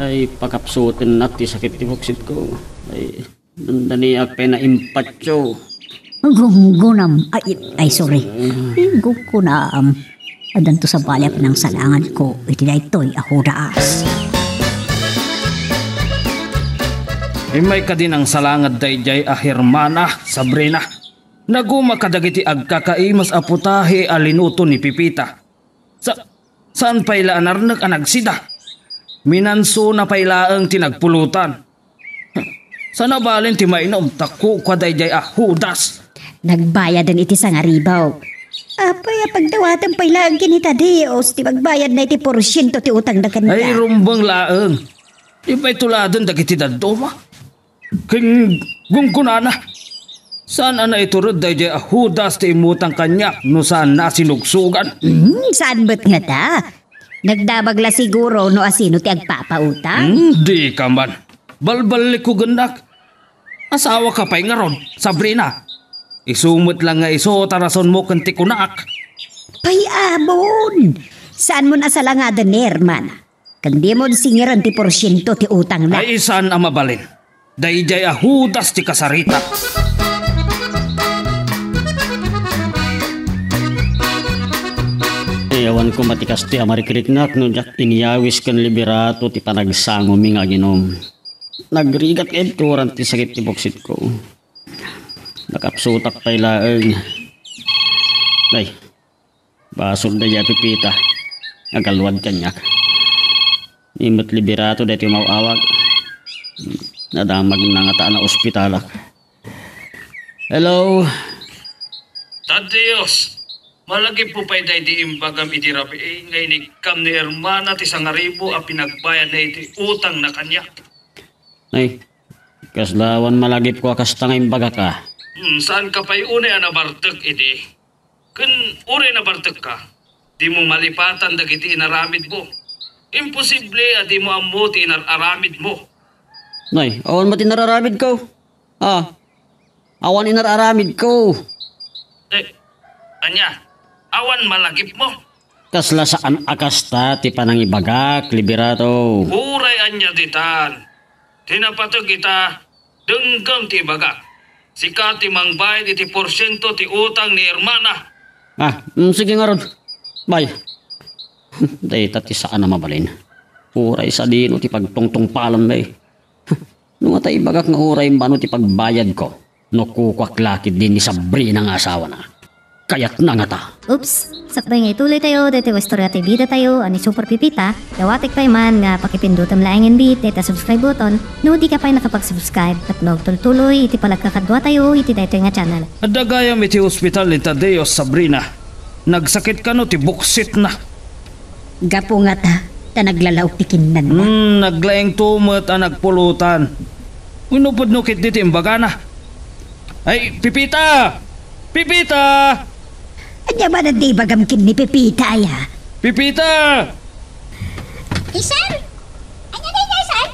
Ay pakapsutin na ti sakit ti buksit ko. Ay nandaniak pa na impatyo. Gunggunam. Ay, sorry. Gunggunam. Adan to sa balap ng salangan ko. Iti na ito'y ako daas. May ka din ang salangad dayjay a Hermana, Sabrina. Naguma kadagiti agkakaimas a putahe a linuto ni Pipita. Saan payla anarnag anagsida? Minanso na paylaang tinagpulutan. Sana balin ti mainom taku kwa dayjay a Judas. Nagbayad iti sa ngaribaw. Apay, pagdawatan payla ang kinita Dios, ti magbayad na iti porsyento ti utang na kanita. Ay rumbang laang. Ipay tuladan dagiti dadoma. King gungkunana. Saan na iturod dayjay a Judas ti imutang kanya no saan na sinugsugan? Saan ba't nga ta? Nagdabagla siguro no asino ti agpapautang? Di ka man. Balbalik ko gandak. Asawa ka pa'y nga ron, Sabrina. Isumot lang nga iso tarason mo kanti kunak. Payabon! Saan mo nasalangadan ni Hermana? Kandi mo singiran ti porsyento ti utang na. Ay saan ang mabalin? Dayjay a Judas ti kasarita. Ewan ko matikas ti amarikiriknak no jak iniyawis kan liberato ti panagsango mi nga ginom. Nagrigat edturan ti sakit ti boksit ko. Nakapsutak pa'y laeng. Ay, basod na ya Pipita. Nagalwad kanyak. Imot liberato dahil mauawag. Nadamag na nga taan na ospitalak. Hello? Tadeos, malagi po pa'y day di imbagam iti rapi ngay ni kam ni Hermana ti sangaribo a pinagbayad na iti utang na kanya. Ay, kaslawan malagip ko akastang imbaga ka. Saan ka pa'y unay anabartag iti? Kun uri nabartag ka, di mo malipatan dagiti inaramid mo. Imposible a di mo ammo ti inararamid mo. Nay, awan mo tinararamid ko? Awan inararamid ko. Anya, awan malagip mo. Kasla saan akasta ti panangibagak, liberato. Uray anya ditan. Tinapatag kita, denggang ti bagak. Sika ti mangbayad iti porsyento ti utang ni Hermana. Sige nga ron. Bye. Dahita ti saan na mabalin. Uray sa dino ti pagtungtong palam na eh. Nung atay bagak nga uray mbano ti pagbayad ko. No kukwaklakid din ni Sabrina nga asawa na. Kayat na nga ta. Oops! Sakbay nga ituloy tayo, dito istorya tayo bida tayo, ani Super Pipita. Dawatik pa man nga pakipindutan laingin bit, dito subscribe button, no di ka pa nakapag-subscribe at nagtultuloy, iti palagkakadwa tayo, iti dito nga channel. Adagayam iti ospital ni Tadeos, Sabrina. Nagsakit ka no, ti buksit na. Gapo nga ta naglalaw tikinan na. Naglaing tumot ang nagpulutan. Unupod no kit diti imbaga na. Ay, Pipita! Pipita! Anya ba na di bagamkin ni Pipita ya? Pipita! Sir? Ano na yun, sir?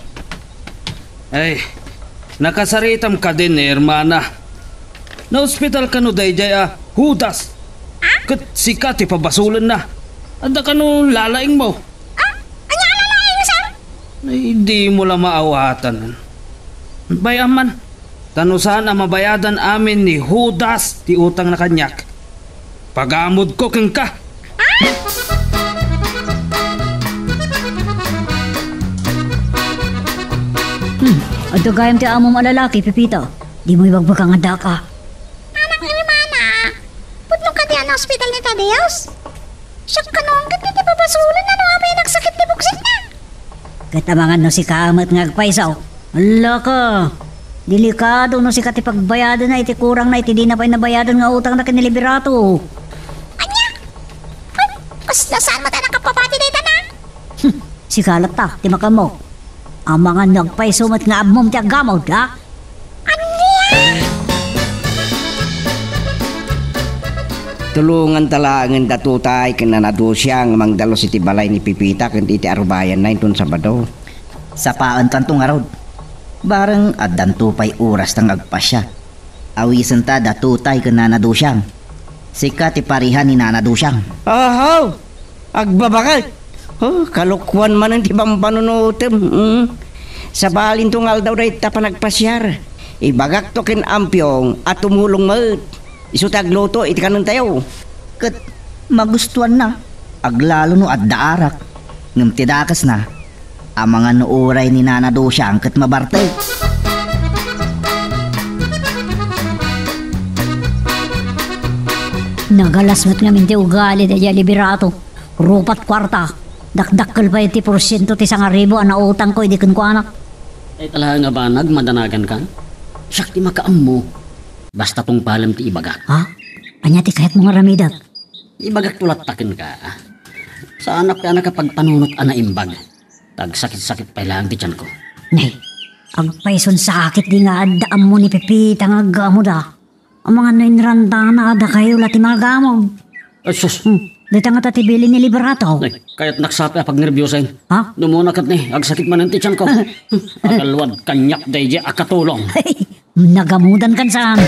Ay, nakasaritam ka din ni Hermana. Na-hospital ka no dayjay a Judas. Kat sikat ipabasulan na. Anda ka no lalaing mo. Ano alalain mo, sir? Ay, di mo lang maawatan. Bayaman, tanusan ang mabayadan amin ni Judas ti utang na kanyak. Pagamod ko keng ka. Adagayam ti amo malalaki, Pipita. Di mo ibagbakang anda ka. Anak ni Hermana, putlong ka diyan na hospital ni Tadeos. Siyak ka noong gati di babasulan na no may nagsakit ni buksit na. Katamangan no si Kamat nga agpaisaw. Ala ka. Delikado no si katipagbayadan na iti kurang na iti di na pa'y nabayadan nga utang na kiniliberato. Anya? Kasla saan mo tayo nakapapati dito na? Si Kalat ta, ti makamo. Ang mga nagpaisumat nga abmom ti agamaw da. Tulungan talangan datutay kananado siyang mangdalo si tibalay ni Pipita kanti iti arubayan na itong Sabado. Sapaan kantong arod. Barang addan tupay oras tang agpasya. Awisan ta datutay ken nanado siyang. Sika ti parihan ni nanado siyang. Ahaw! Agbabakal! Oh, kalukwan man ang tibang panunutem. Sa balin tungal daw dahi ta panagpasyar. Ibagak to kin ampyong at tumulong mat. Isutag luto iti kanon tayo. Kat magustuhan na. Aglalo no at daarak. Ngam tidakas na. Ang mga nuuray ni Nana Dosya ang kat mabarte. Nagalasmat ngamin ti ugali da liberato. Rupat kwarta. Dakdakkel pa iti porsyento ti 1,000 ang nautang ko hindi ko anak. Ay talaga nga ba nagmadanagan ka? Siyak ti makaam mo. Basta pong palam ti ibagak. Ha? Anya ti kahit mga ramidak. Ibagak tulatakin ka. Sa anak ka nakapagpanunot ana imbag. Tag sakit-sakit pa lang ti tiyan ko. Nay, agpayson sakit di nga adaan mo ni Pepita nga agamo da. Ang mga nainranda na ada kayo lati mga gamog. Ay sus. Dito nga tatibili ni liberato. Ay, kaya't naksapi pag nervyosin. Ha? Numuna kat ni, agsakit man ang ti tiyan ko. Agalwad kanyak day akatulong. Ay, nagamudan kan saan.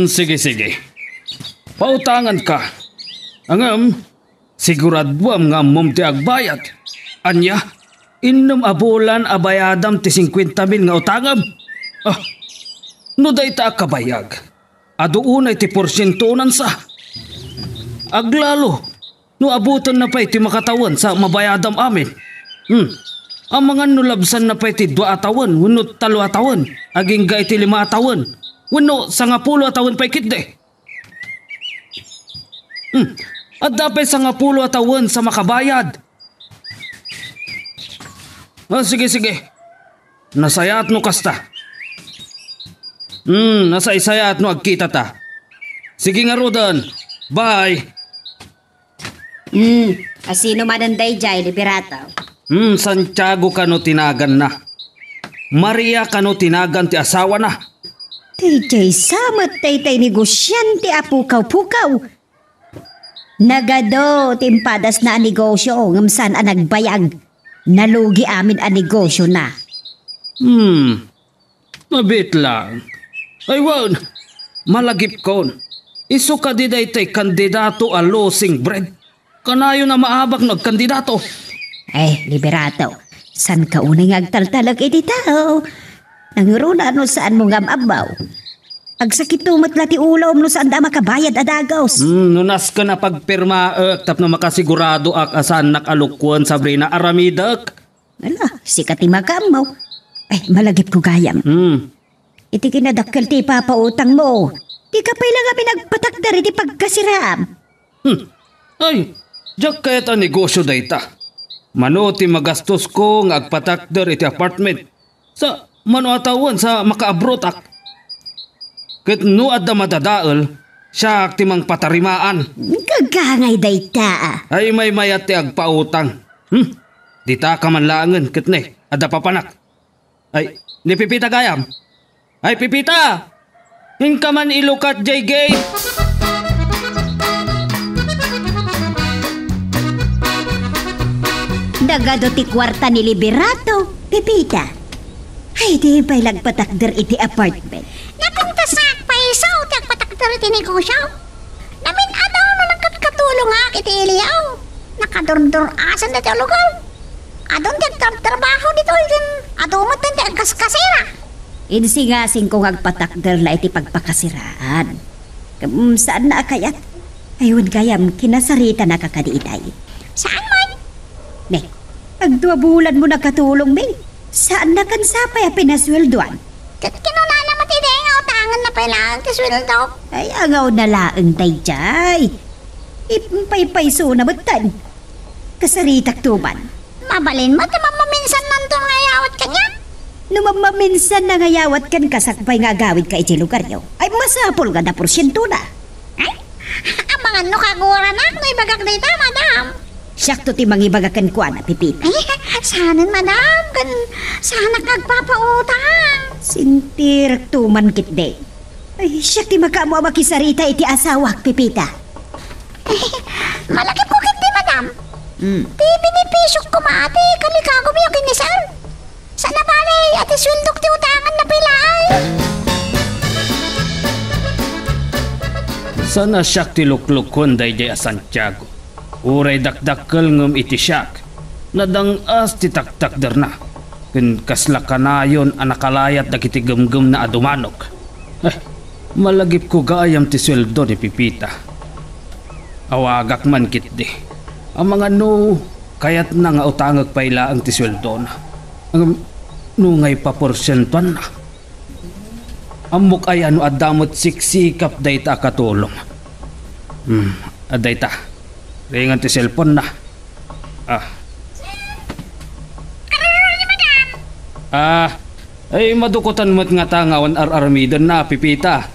Sige. Pautangan ka. Angam, siguraduam nga mom ti agbayad. Anya, inom abulan abayadam ti 50,000 nga utangam. Ah, no day ta kabayag. Aduunay ti porsyentunan sa. Aglalo, no abutan na pa iti makatawan sa mabayadam amin. Ang mga nulabsan na pa iti 2 atawan, wano 3 atawan, aging ga iti 5 atawan, wano 10 atawan pa ikit At dapat 10 atawan sa makabayad. Sige. Nasayat no kasta. Nasaysayat no agkita ta. Sige nga Rodan. Bye. Asino mananday jay, liberato. Santiago kano tinagan na. Maria kano tinagan ti asawa na. Tay samat tay negosyante apukaw-pukaw. Nagado timpadas na negosyo ngamsan ang nagbayag. Nalugi amin ang negosyo na. Mabit lang. Ay wan, malagip kon. Isu ka di day tay kandidato a losing bread. Kanayo na maabak nagkandidato. Liberato, san ka unang agtaltalag iti tao? Nanguruna no saan mo ngamabaw? Agsakit tumat lati ulo no saan da makabayad adagaws. Nunas ka na pagpirma tap na makasigurado ak asan nakalukwan Sabrina Aramidak. Ala, sikat ti magamaw. Malagip ko gayam. Iti kinadakkel ti papautang mo. Di ka pa'y lang kami nagpatakdar iti pagkasiram. Ay, diyak kaya't ang negosyo dayta. Mano ti magastos ko nga agpatakdar iti apartment. Sa mano atawan sa makaabrotak. Ket no adda madadaol, siya timang patarimaan. Gagangay dayta. Ay may mayat ti agpautang. Di ta ka man laangan ket ne, adda papanak. Ay, ni Pipita gayam. Ay Pipita! Hinka man ilukat jay gate. Nagado ti kwarta ni liberato, Pipita. Ay, di ba'y lagpatakder iti apartment? Napuntasak pa isaw, tagpataktar iti negosyo. Namin adaw na nagkatulong nga iti iliyaw. Nakadurdur asan na ti lugaw. Adon trabaho dito din. Adumot na ti agkaskasira. Insingasing kong agpatakder la iti pagpakasiraan. Saan na akayat? Ayun kayam, kinasarita na kakadiitay. Saan man? Ne, agdua bulan mo nakatulong, Bing. Saan na kansapay a pinasweldoan? Kinunana mo ti nga utangan na pailang ti sweldo. Ay, agaw na laang tayjay. Ipaypayso na batan. Kasaritak tuman. Mabalin mo, maminsan nandun ngayawat kanya. Numamaminsan na ngayawat kan kasakpay nga gawid ka iti lugar nyo. Ay, masapol ka na porsyento na. Ay, ang mga nukagura na, no ibagak dito, madam. Siyakto ti mangibagakan ko na, Pipita. Ay, sanan, madam, sana kagpapautang. Sintirak tuman kit de. Ay, siyak ti makamu makisarita iti asawak, Pipita. Ay, malaki ko kit di, madam. Ti binipisok ko maati, kalikago mo yung kinisal. Sana balay, ati swildok ti utangan na pilay. Sana siyak ti luklukon day jay a Santiago. Uray dakdakkel ngem iti siyak. Nadang as ti taktakder na. Ken kasla kanayon ang nakalayat dagiti gemgem na adumanok. Malagip ko gayam ti sweldo ni Pipita. Awagak man kitdi. Ang mga no, kayat na nga utangag paila ang ti sweldo na. Ang nungay pa porsyentuan na. Amok ay ano adamot siksikap dayta katulong. Adayta. Ringan ti cellphone na. Ay madukutan mo't nga tangawan ararmidan na Pipita.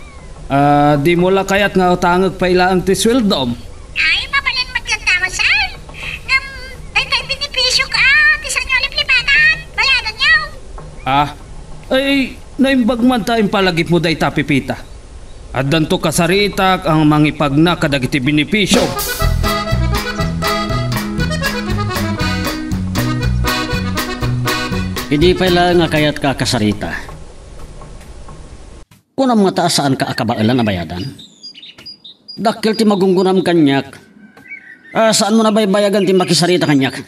Di mo la kayat nga utangag paila ang ti sweldom. Ay, mabalin mo lang tama, sir. Ay, tayo binipisyo ka. Tisan niyo liplipatan. Bayadan niyo. Ay naimbag man tayong palagip mo dayta Pipita. At danto kasaritak ang mangipag na kadagiti binipisyo. Hindi pala nga kayat ka kasarita. Kung ang mga taas saan ka akabailan na bayadan? Dakil ti magunggunam kanyak. Saan mo na baybayagan ti makisarita kanyak?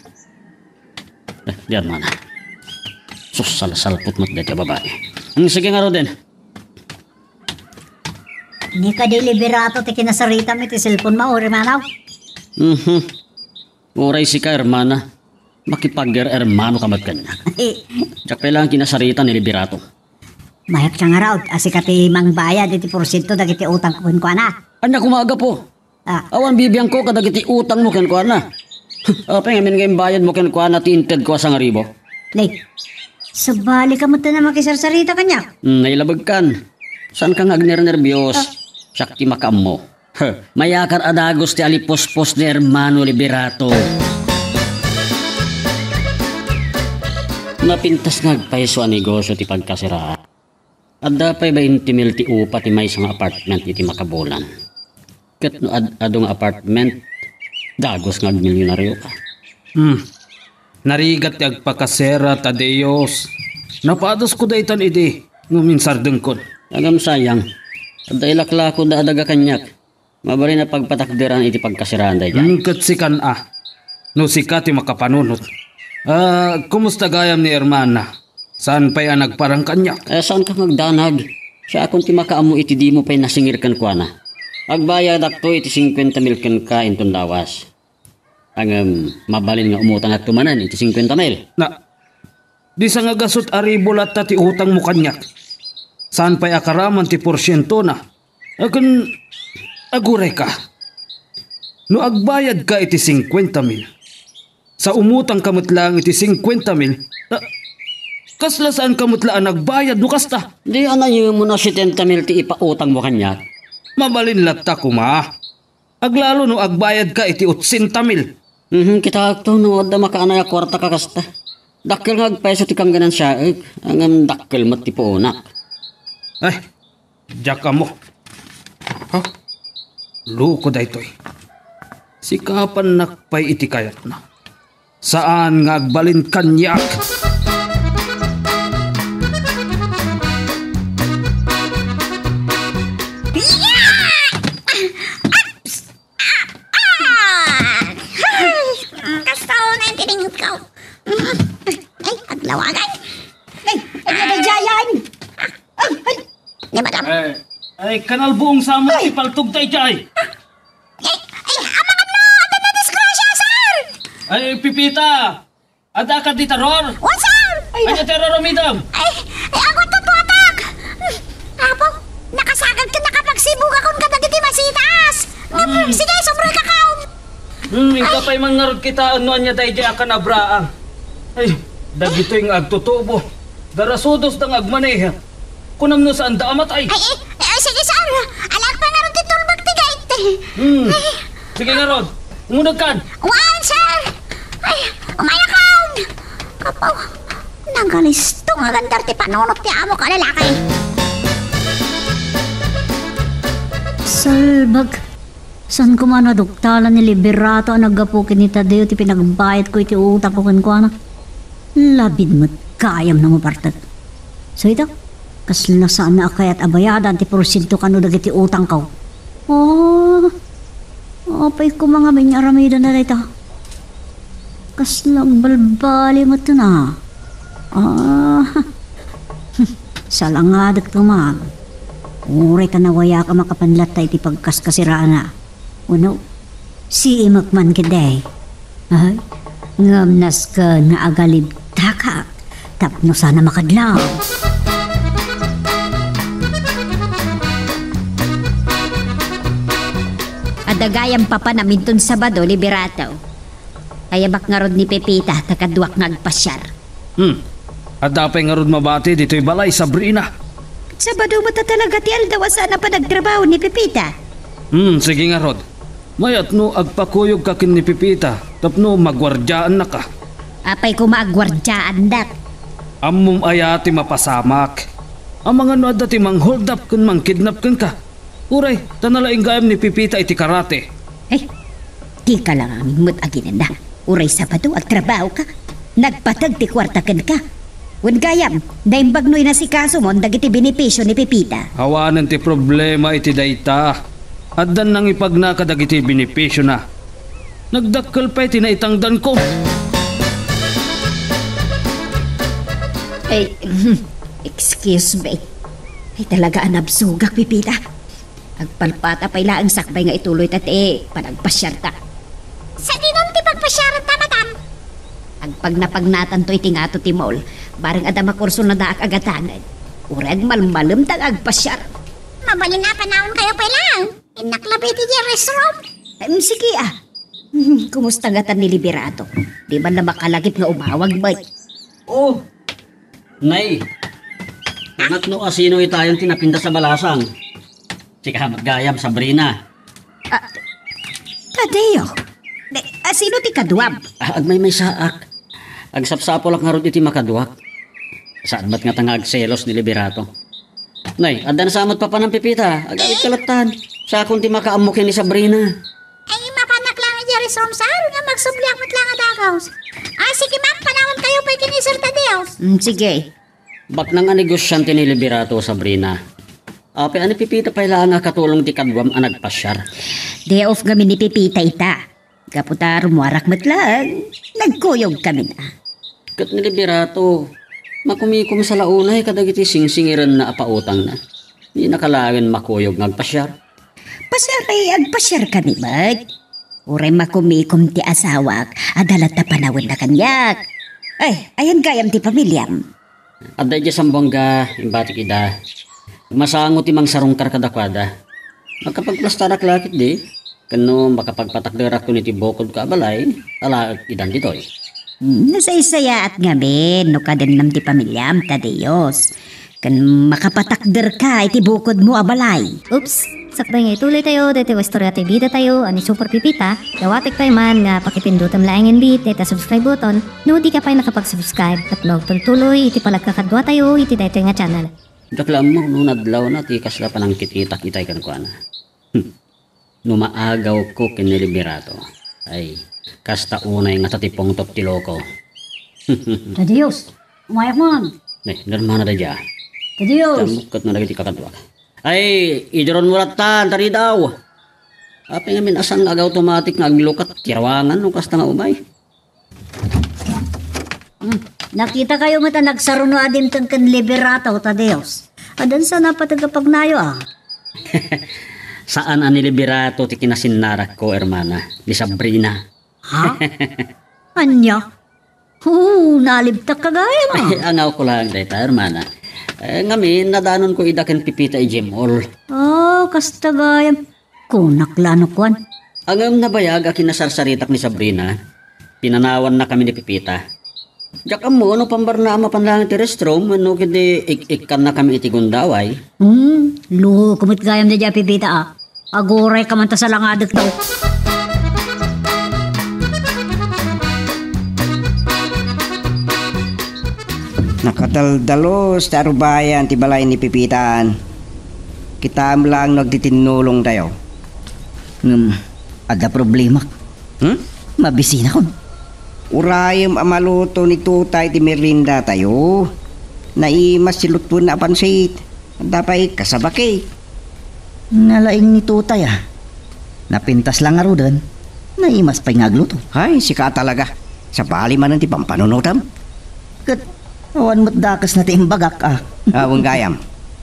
Diyan mana. Sus, salasalpot mo't dati babae. Sige nga ro din. Ni ka di liberato ti kinasarita mi ti cellphone mo, hermanaw. Uray si ka, hermana. Makipagger hermano kamat kanyak. Diyak pa lang kinasarita ni liberato. Mayat ka nga raw, asikati mang bayad iti porsyento dagiti utang ko na. Anya kumaga po. Awan bibiyang ko kadagiti utang mo kenkwa na. Pengamin ngayong bayad mo kenkwa na tinted ko sa ngaribo. Lay, sabali ka mo na makisarsarita kanya. Nailabag kan. Saan ka ngagner-nervyos? Sakti makam mo. Mayakar adagos ti alipospos ni hermano liberato. Napintas nagpaiso ang negosyo ti pagkasiraan. At dapay 20,000 ti upa ti may isang apartment iti makabulan. Kat no adong apartment, dagos ngagmilyonaryo ka. Narigat ti agpakasera Tadeos. Napados ko daytan idi, nguminsardeng kon. Agam sayang. At dailaklako da adaga kanyak. Mabari na pagpatakdiran iti pagkasiraan day dyan. Kat sikan no sika ti makapanunot. Kumusta gayam ni hermana? Saan pa'y nagparang kanya? Saan ka magdanag? Siya akong ti makaamo iti di mo pa'y nasingir kan kwa na. Agbayad akto iti 50,000 kan ka inton lawas. Ang mabalin nga umutang at tumanan iti 50,000. Di sa nga gasot aribolat ti utang mo kanyak. Saan pa'y akaraman ti porsyento na? Aguray ka. No agbayad ka iti 50,000. Sa umutang kamot lang iti 50,000. Kasla saan kamutlaan nagbayad no kasta? Di anayo mo na 70,000 ti ipautang mo kanya. Mabalin latta kuma. Aglalo no agbayad ka iti 80,000. Kita akto no adda makaanay a kwarta ka kasta. Dakkel nga agpeso ti kang ganan siya. Ang dakkel mat ti puunak. Ay, diyak ka mo. Luko da ito'y. Sikapan nakpay iti kayat na. Saan nga agbalin kanyak? Lawagan. Nagdajayan! Ni madam. Ay, kanal buong sama ipaltog tayo jay. Amakan mo! Ada na disgrasya, sir! Ay, Pipita! Ada ka di teror? What, sir? Ay, teror midam! Ay, agot ko tuwatak! Apo, nakasagad ka nakapagsibug akong kadagiti masitas! Sige, sobrang kakaon! Ika pa'y mangarod kita ano niya tayo jay akan abraang. Ay, dagito yung agtutubo. Darasudos ng agmaneha. Kunam no saan da amatay. Ay, sige, sir! Alag pa nga rin titulbag tigait! Sige nga Rod, umunod kan. Wan, sir! Ay, umayakaon! Kapaw, nagalisto nga gandar ti panunot ti amo ka lalaki. Salbag. San ko man naduktalan ni liberato ang naggapukin ni Tadeo ti pinagbayad ko iti utang ko kankwana. Labid mo't kayam na mo partat. So ito, kasla saan na akayat abayadan ti porsyento kano dagiti utang ko. Apay ko mga minyaramidan na dito. Kaslang balbali mo ito na. Ah, salangadat ka man. Uray ka nawaya ka makapanlat tayo iti pagkaskasiraan na. Uno, si imak man kiday. Ay, ngamnas ka nga agalib takak. Tapno sana makadlaw. Adagayang papa namin tun Sabado, Liberato. Kaya bak nga rod ni Pepita, takadwak nga agpasyar. At dapay nga rod mabati dito'y balay, Sabrina. Sabado mo ta talaga ti Aldaw, sana pa nagtrabaho ni Pepita. Sige nga rod. Mayat no agpakuyog ka kin ni Pipita, tapno magwardyaan na ka. Apay ko maagwardyaan dak. Amom ayati mapasamak. Ang mga no dati mang hold up kun mang kidnap kun ka. Uray, tanalaing gayam ni Pipita iti karate. Di ka lang aming mutaginan na. Uray Sabado, agtrabaho ka. Nagpatag ti kwartakan ka. Wan gayam, naimbagnoy na si kaso mo, dagiti benepisyo ni Pepita. Hawanan ti problema iti dayta. At dan nang ipagnakadagiti benepisyo na. Nagdakkel pa iti naitangdan ko. Ay, excuse me. Ay talaga anabsugak, Pepita. Agpalpata pa ila ang sakbay nga ituloy tate, panagpasyar ta. Sa dinon ti pagpasyaran ta, madam. Agpagnapagnatan to iti nga to timol, bareng adama kurso na daak agatanan. Urag malmalem tang agpasyar. Mabalin na panahon kayo pa lang. Inaklabi ti restroom. Sige kumusta nga tan ni Liberato? Di man na makalagip nga umawag ba? Oh, Nay. Angat no asino itayong tinapinda sa balasang. Sika magayam, Sabrina. Tadeo, sino ti kadwab? Agmay may saak. Agsapsapol nga rod iti makaduak. Saan ba't nga tangag selos ni Liberato? Nay, adan samot pa ng Pepita. Agawit kalatan. Sa akong ti makaamukin ni Sabrina. Ay, mapanak lang ang restroom sa araw nga magsubliak mo't lang adagaws. Sige ma'am, panahon kayo pa kinisir Tadeos. Sige. Bak nang negosyante ni Liberato, Sabrina. Ape, ani Pepita pa ilaan nga katulong ti kadwam ang nagpasyar. Day off kami ni Pepita ita. Kaputa rumuarak matlang. Nagkuyog kami na. Kat ni Liberato, makumikom sa launay kadagiti singsingiran na apautang na. Di nakalangin makuyog nagpasyar. Pasaray, agpasyar kami mag. Uray makumikom ti asawak, adalat na panawin na kanyak. Ay, ayan gayam ti pamilyam. Aday di sambongga, imbati kida. Masango ti mang sarungkar kadakwada. Magkapagplastarak lakit di. Kano makapagpatakderak ko ni ti bokod ka balay, ala idan ditoy. Nasaysaya at ngamin, no kaden nam ti pamilyam, Tadeos. Kan makapatakder ka, iti bukod mo abalay. Oops, sakbay nga ituloy tayo, dito istorya ti bida tayo, ani Super Pipita. Dawatik pa man nga pakipindutam laing bit, dito subscribe button, no di ka pa nakapag-subscribe, at tuloy, iti palagkakadwa tayo, iti dito nga channel. Daklam mo, nung nadlaw na, ti kasla pa ng kititak itay kan kuana. Numaagaw ko kin ni Liberato. Ay, kasta unay nga tatipong top ti loko. Tadios, umayak man. Nay, narmana da dya. Tadios. Tamukot na lagi ti kakadwa. Ay, idiron mo ratan, tari daw. Ape nga min asang ag-automatic nga aglukat, tirawangan nung kasta nga umay. Nakita kayo mata nagsaro no adim kan Liberato, Tadios. Adan sana patagapagnayo Saan ani Liberato ti kinasinarak ko, hermana, ni Sabrina. Ha? Anya? Nalibtak ka gaya mo. Ay, angaw ko lang dayta, hermana. Ngamin, nadanon ko idakan Pipita i Jemol. Kasta gaya. Kunak lano kwan. Angam nabayag akin nasarsaritak ni Sabrina. Pinanawan na kami ni Pipita. Diyak mo, ano pambarna ama panlangan ti restroom, ano kindi ik-ikan na kami iti gundaway. Kumit gayam na dya Pipita Aguray ka man ta sa langadak to. Nakadaldalos ta arubayan ti balay ni Pipitaan. Kitam lang nagtitinulong tayo. Ada problema. Mabisina kon. Urayam amaluto ni tutay ti Merlinda tayo. Naimas silot po na pansit. Dapay kasabaki. Nalaing ni tutay Napintas lang nga doon. Naimas pa'y ngagluto. Ay, sika talaga. Sa bali man ti pampanunutam. Kat Awan mo't dakas na tiimbagak ah. Awang gayam.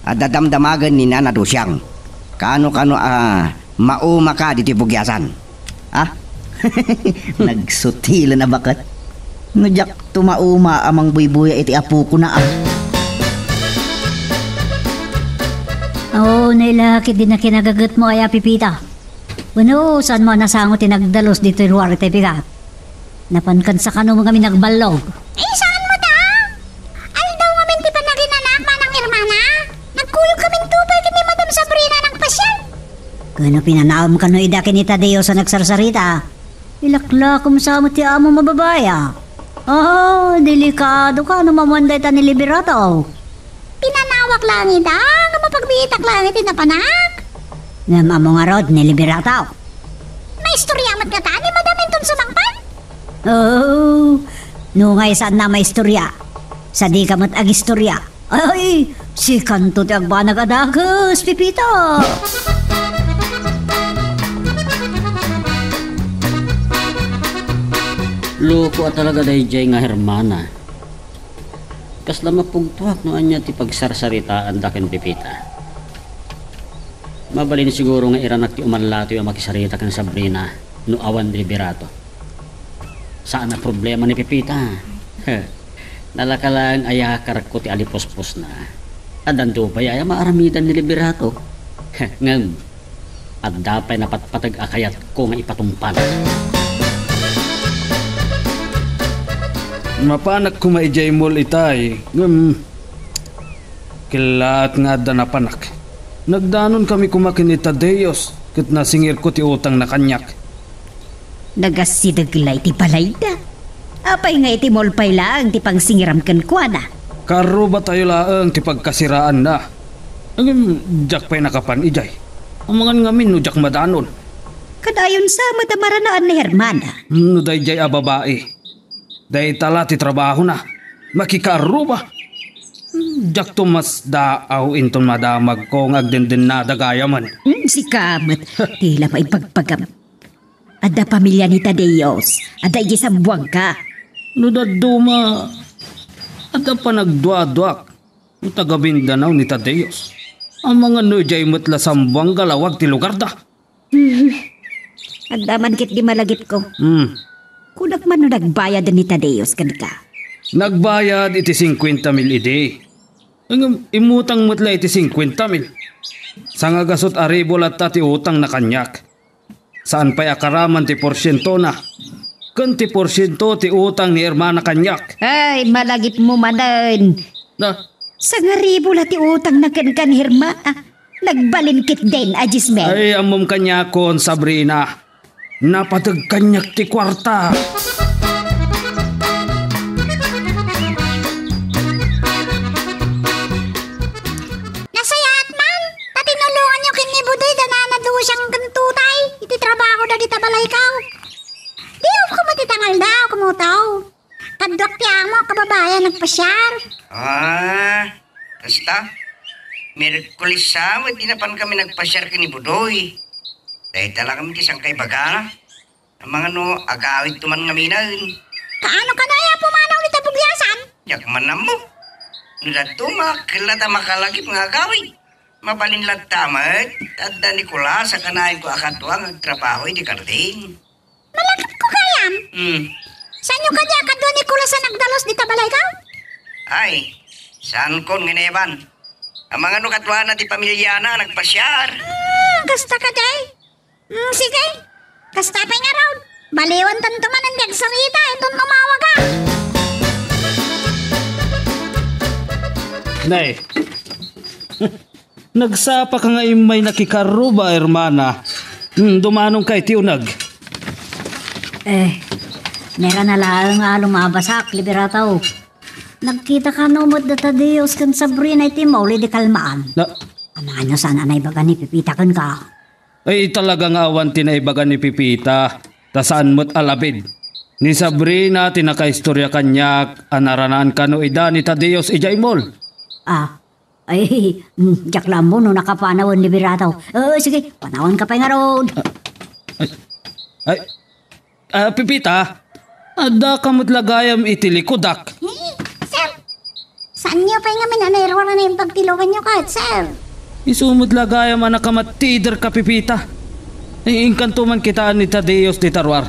Dadamdamagan ni nanado siyang. Kano-kano mauma ka dito bugyasan. Ah? Nagsutila na bakat. Nujak tumauma amang buybuya iti apo ko na ah. Oo, nailakit din na kinagagat mo ay Pipita. Bueno, saan mo nasango tinagdalos dito yung ruwari bigat? Napankan sa kano mo kami nagbalog. Saan mo ta? Ay daw ngamin di pa naginanak manang hermana. Nagkuyog kaming tupay kini Madam Sabrina ng pasyal. Kano pinanaam ka no idakin ni Tadeo sa nagsarsarita? Ilakla kung sa mo ti amo mababaya. Oh, delikado ka no mamanday ta ni Liberato. Pinanawak lang ita, nga mapagbitak lang iti napanak. Nga mo nga rod ni Liberato. May istoryamat nga ta ni Madam Inton sumangpan. Oh, no ngay saan na may istorya. Sa di ka mat ag-istorya. Ay, si kanto ti agbanag adagas, Pipita. Loko at talaga dayjay nga hermana. Kasla mapugtuak no anya ti pagsarsaritaan daken Pipita. Mabalin siguro nga iranak ti umanlato yung makisarita kan Sabrina no awan Liberato. Saan na problema ni Pipita? Nalakalang ayakar ko ti alipospos na. Adando pa yaya maaramidan ni Liberato. Ngam, at dapay napatpatag akayat ko nga ipatumpan. Mapanak ko maijay mol itay. Kilaat nga da napanak. Nagdanon kami kumakin ni Tadeos. Kat nasingir ko ti utang na kanyak. Nagasidaglay ti balay da. Apay nga iti molpay lang ti pangsingiram kan kwa na. Karo ba tayo laang ti pagkasiraan na? Jak pa'y nakapan ijay. Ang mga ngamin no jak madanon. Kadayon sa matamaraan ni Hermana. No day jay babae. Day tala ti trabaho na. Makikaro ba? Jak to mas daaw inton madamag ko ng agdindin na dagayaman. Si Kamat, tila maipagpagam. Ada pamilya ni Tadeos, ada isang buwang ka. No daduma. Ada pa nagduaduak. No taga Mindanao ni Tadeos. Ang mga nujay matla sambuang galawag ti lugar da. Ada man kit di malagip ko. Kunak man no nagbayad ni Tadeos kan ka. Nagbayad iti 50 mil ide. Ang imutang matla iti 50 mil. Sa nga gasot aribol at ti utang na kanyak. Saan pa'y akaraman ti porsyento na? Kan ti porsyento ti utang ni Hermana kanyak. Ay, malagip mo manan. Na? Sa nga ribo ti utang na kan Herma. Nagbalinkit din, Ajismel. Ay, amom kanyakon, Sabrina. Napatag kanyak ti kwarta. Nasayat man, tatinulungan nyo kinibuday da nanado siyang gantutay. Iti trabaho da di tabalay kaw. Di ko matitangal daw, kumutaw. Kadwak tiyang mo, kababayan, nagpasyar. Basta. Merkulis sa di na pan kami nagpasyar kini Budoy. Dahil tala kami ti sangkay bagana. Ang mga no, agawid tuman ngaminan. Kaano ka na ya pumanaw ni tabugyasan? Yak manam mo. Nudatuma, kilata makalagip nga agawid. Mabalin lang tamat. At da Nicola sa kanahin ko akatuang nagtrabaho di karding. Malakit ko kayam. Saan yung kanya kadwa ni Kula sa nagdalos di tabalay kaw? Ay, saan kon ngineban? Ang mga no katwa na ti pamilya na nagpasyar. Kasta ka day? Sige, kasta pa nga raw. Baliwan tanto man ang nagsamita, itong tumawa ka. Nay, nagsapa ka nga imay nakikaruba, Hermana. Dumanong kay Tiyunag. Meron na lang nga lumabasak, Liberato. Nagkita ka no mo da Tadeos kan Sabrina iti mauli di kalmaan. Na, Ano sana na ibaga ni Pipita kan ka? ay talagang awan tinaibagan ni Pipita. Tasaan mo't alabid. Ni Sabrina tinakaistorya kanyak anaranaan kano ida ni Tadeos ijaymol. Jak lang mo no nakapanawan Liberato. Sige, panawan ka pa nga road. Pipita, ada kamot lagayam iti likodak. Sir, Saan niyo pa nga minanairwa na yung pagtilugan niyo kahit, sir? Isumod lagaya man nakamatider ka Pipita. Ingkanto man kitaan ni Tadeos di Tarwar.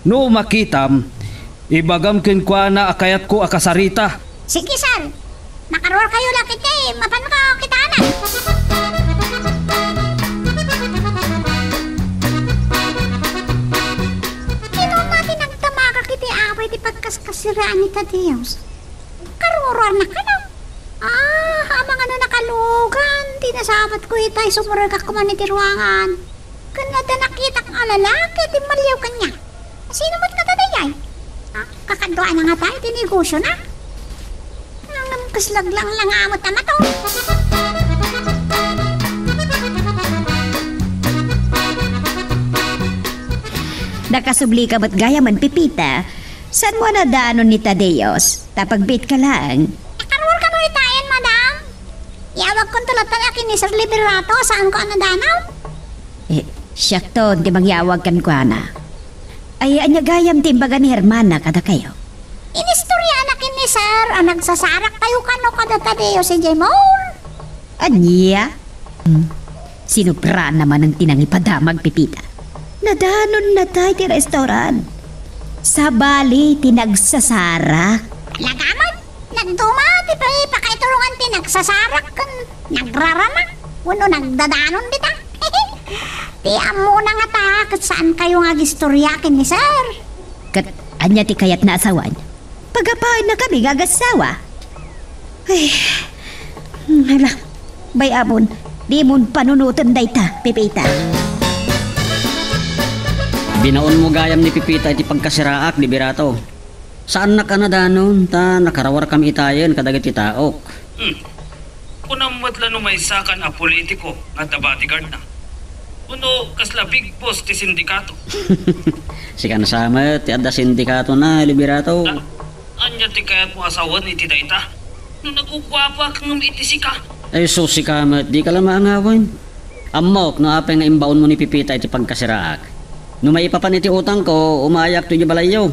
No makitam, ibagam kinkwa na akayat ko akasarita. Sige, sir. Makarwar kayo lakit eh. Mapan ka kitanan. Sino natin nagtamaga kiti away di pagkaskasiraan ni Tadeos? Karwar na ka na. Amang ano nakalugan. Di nasabat ko itay sumurag ako man itiruangan. Kanada nakita kang alalaki, di maliw ka niya. Sino mo't katadayay? Kakadwaan na nga tayo, tinegosyo na. Ang kaslaglang lang amot na mato. Nakasubli ka ba't gaya man, Pipita? Saan mo na daanon ni Tadeos? Tapagbit ka lang. Karwar ka mo itayan, madam. Iawag kong tulatan akin ni Sir Liberato, saan ko ano danaw? Siyak to, di magyawag kan ko na. Ay, anya gayam timbaga ni Hermana kada kayo. Inistorya akin ni Sir, ang nagsasarak tayo kano kada Tadeos si Jemol. Anya? Sinubra naman ang tinangipadamag, Pipita. Nadanon na tayo ti restaurant. Sa bali, tinagsasarak. Lagamot, nagdumati pa pakaitulungan tinagsasarak kan nagraramak. Uno nagdadanon dita. Tiyan mo na nga ta, kat saan kayo nga gistoryakin ni Sir? Kat anya ti kayat na asawan. Pagapain na kami gagasawa. Ay, hala, bayamon, di mon panunutan dayta, Pipita. Binaon mo gayam ni Pipita iti pagkasiraak, Liberato. Saan na ka na danon? Ta nakarawar kami itayen kadagat itaok. Kunang matla no may sakan a politiko nga da bodyguard na. Uno kasla big boss ti sindikato. Sikan samet ti adda sindikato na, Liberato. Anya ti kayat mo asawan iti dayta. No nagugwapa kang iti sika. Ay susi kamet, di ka lang maangawan. Amok no apay nga imbaon mo ni Pipita iti pagkasiraak. No may ipapan iti utang ko, umayak to di balayaw.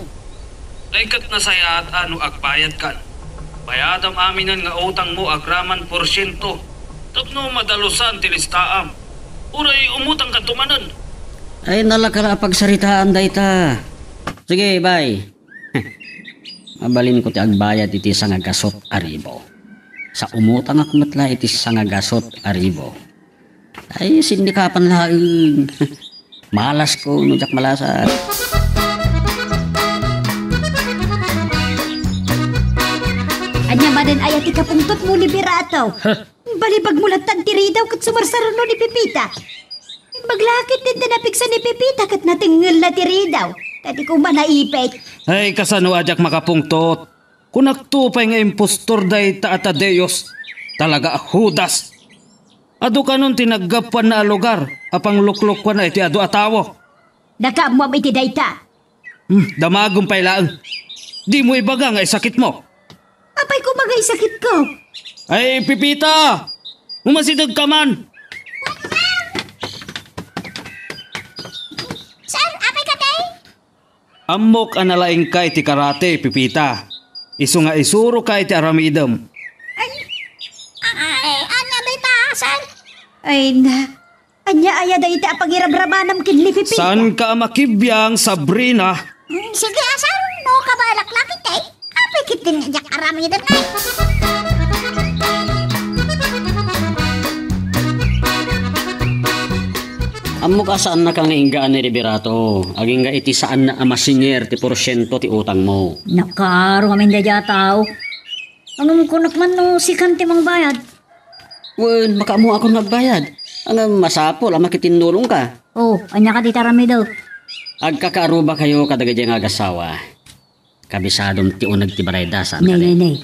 Ay kat nasaya at ano agbayad kan. Bayadam aminan nga utang mo agraman porsyento. Tapno madalusan ti listaam. Uray umutang ka tumanan. Ay nalakala pagsaritaan dayta. Sige, bye. Mabalin ko ti agbayad iti sangagasot aribo. Sa umutang akmatla iti sangagasot aribo. Ay sindikapan laing. Malas ko, nujak malasat. Anya ba din ayat ikapungtot mo, Liberato? Balibag mulat tantiri daw kat sumarsaruno ni Pipita. Maglakit din na napiksa ni Pipita kat natinggal na tiri daw. Tadi ko manaipit. Ay kasano ajak makapungtot. Kunakto pa nga impostor day ta Tadeos. Talaga hudas. Ado ka nun tinaggapan na lugar, apang luklok ko na iti ado atawo. Nakamuam iti dayta. Damagong pailaan. Di mo ibaga nga sakit mo. Apay ko magay sakit ko. Ay, Pipita! Umasidag ka man! Sir, apay ka tay? Amok analaing ka iti karate, Pipita. Isu nga isuro ka iti aramidam. Anya dita, Sir? Ay na. Anya aya dayta pagirabramanam kinli Pipita. Saan ka makibiyang, Sabrina? Sige, Sir. No kabalak lakit tay. Apay kitin jak aramidan tay. Amo ka saan na kang ingaan ni Liberato? Aging nga iti saan na amasinger ti porsyento ti utang mo. Nakaro kami da tao. Ang kunak man no si kanti mang bayad. Wen, maka mo ako nagbayad. Ang masapol, ang makitinulong ka. Oh, anya ka titarami daw. Agkakaaruba kayo kadagay nga agasawa. Kabisadong ti unag ti barayda saan ka Nay.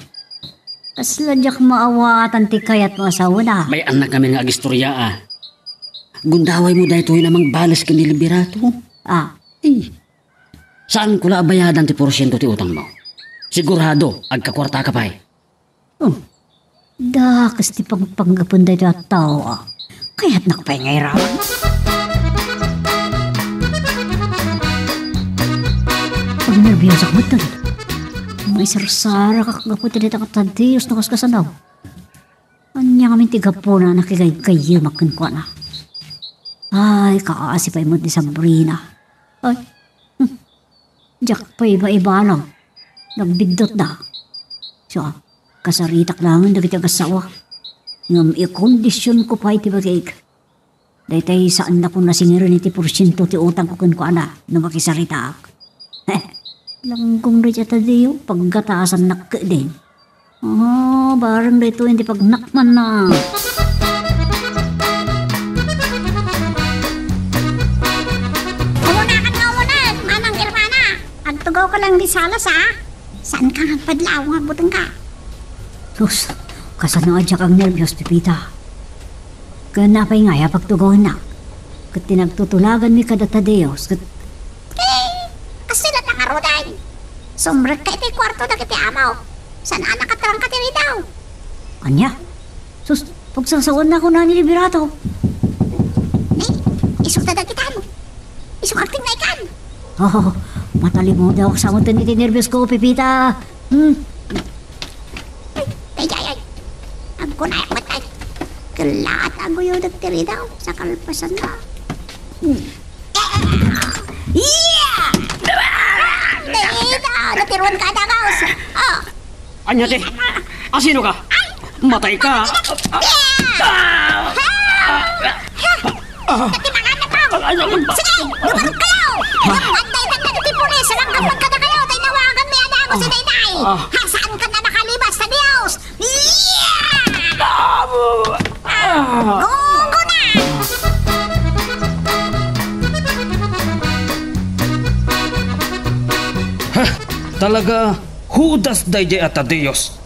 Asladyak maawatan ti kayat mo asawa na. May anak kami nga agistorya ah. Gundaway mo dahil ito'y namang balas ka ni Liberato. Ah, Saan ko la bayadan ti porsyento ti utang mo? Sigurado, agkakwarta ka pa eh. dakas ti pagpanggapon da tao ah. Kaya't nakapay ngay raman. Pag nervyos ako ito. May sarsara kakagaputi dito katadiyos na kaskasanaw. Anya kami tigapo na nakigay-kayo makin ko na. Ay, kaasipay mo ni Sabrina. Ay, Jack pa iba-iba lang. Nagbigdot na. So, kasaritak lang ang dagit ang kasawa. Ngam i-kondisyon ko pa iti bagay. Dahil saan na kung nasingirin iti porsyento ti utang ko kun ko na makisaritak. Langgong rin siya tadiyo, paggataasan nak din. Barang dito hindi pagnakman na. Umunan, manang Irmana. Agtugaw ka lang di salas ha. Saan ka nagpadlaw nga butang ka? Sus, kasano adya kang nervyos, Pipita. Ganapay nga ya pagtugawan na. Kat tinagtutulagan ni kadatadeyos. Kasi na tangaruday. Sumrek ka iti kwarto na kiti amaw. Saan anak katarang ka tiri daw? Anya? Sus, pagsasawan na ako na ni Liberato. Isok na kita mo. Isok akting na ikan. Matali mo daw sa mga iti nervyos ko, Pipita. Ay. Ako na matay. Kalat ako yung nagtiri daw sa kalpasan na. Yeah! Natiruan ka na gaos. Anya te, sino ka? Matay ka. Natimangan na pa. Sige, lumarong kayo. Antay ka na natipulis. Alam ka magkada kayo. Tay nawagan may ana ako si Dayday. Saan ka na nakalibas sa Diyos? Yeah! Gungo na! Talaga, hudas dayjay at Diyos.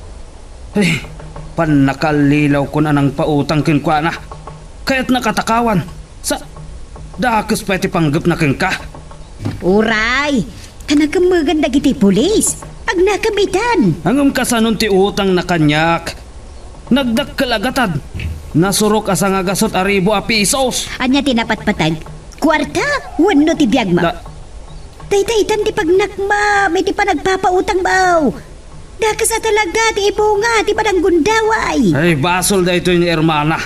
Ay, panakalilaw ko na ng pautang kinkwa na. Kaya't nakatakawan. Sa dakos pa iti panggap na kinka. Uray, kanagam maganda kiti pulis. Ag nakabitan. Hangam kasanon ti utang na kanyak. Nagdakkalagatan. Nasurok asang agasot aribo a pisos. Anya tinapatpatag. Kwarta, wano ti biyagma. Tay-tay-tan ti pagnakma, may ti pa nagpapautang baw. Dakas na talaga, ti ibunga, ti padang gundaway. Ay, basol da ito ni Hermana.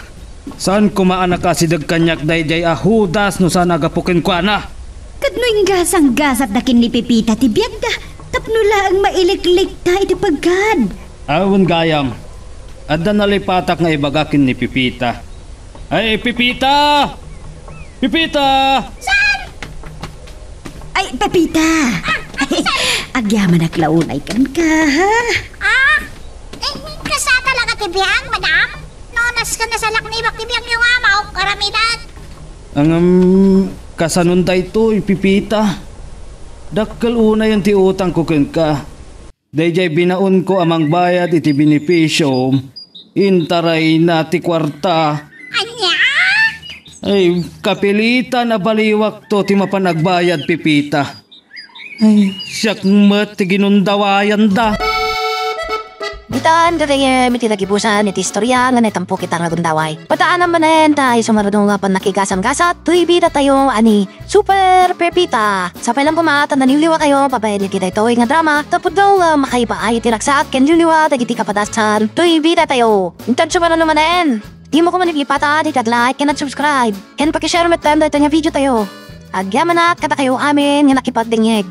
Saan kumaanak ka si dagkanyak dayjay ahudas no saan agapukin ko na? Kadno yung gasang-gasat na kinipipita ti biyag da. Tapno lang mailiklik ta iti pagkad. Awon gayam. Adda nalipatak nga ibagakin ni Pipita. Ay, Pipita! Pipita! Ay, Pepita! Agyaman na klaunay kan ka, ha? Kasa talaga tibiyang, madam? Nonas ka na sa laknibak tibiyang yung amaw, karamidan. Ang kasanon da ito, Pipita. Dakkal una yung tiutang ko ka. Dayjay binaon ko amang bayad iti benepisyo. Intaray na ti kwarta. Anya? Ay, kapilitan na baliwak to ti mapanagbayad, Pipita. Ay, siyak mat ti ginundawayan da. Bitaan dere miti nagibusan iti istorya nga netampo kita nga gundaway. Pataan naman tayo sumarado nga pan nakigasam-gasat. Tuy bida tayo ani Super Pepita. Sa pailang pumata naniliwa kayo pabayad kita ito nga drama. Tapos daw makaipaay tinaksat ken liliwa dagiti kapadasan. Tuy bida tayo. Intan sumarado naman. Di mo ko manipipata, di tag-like, ken subscribe. Ken pakishare met time dito nga video tayo. Agyaman na kata kayo amin nga nakipagdingeg.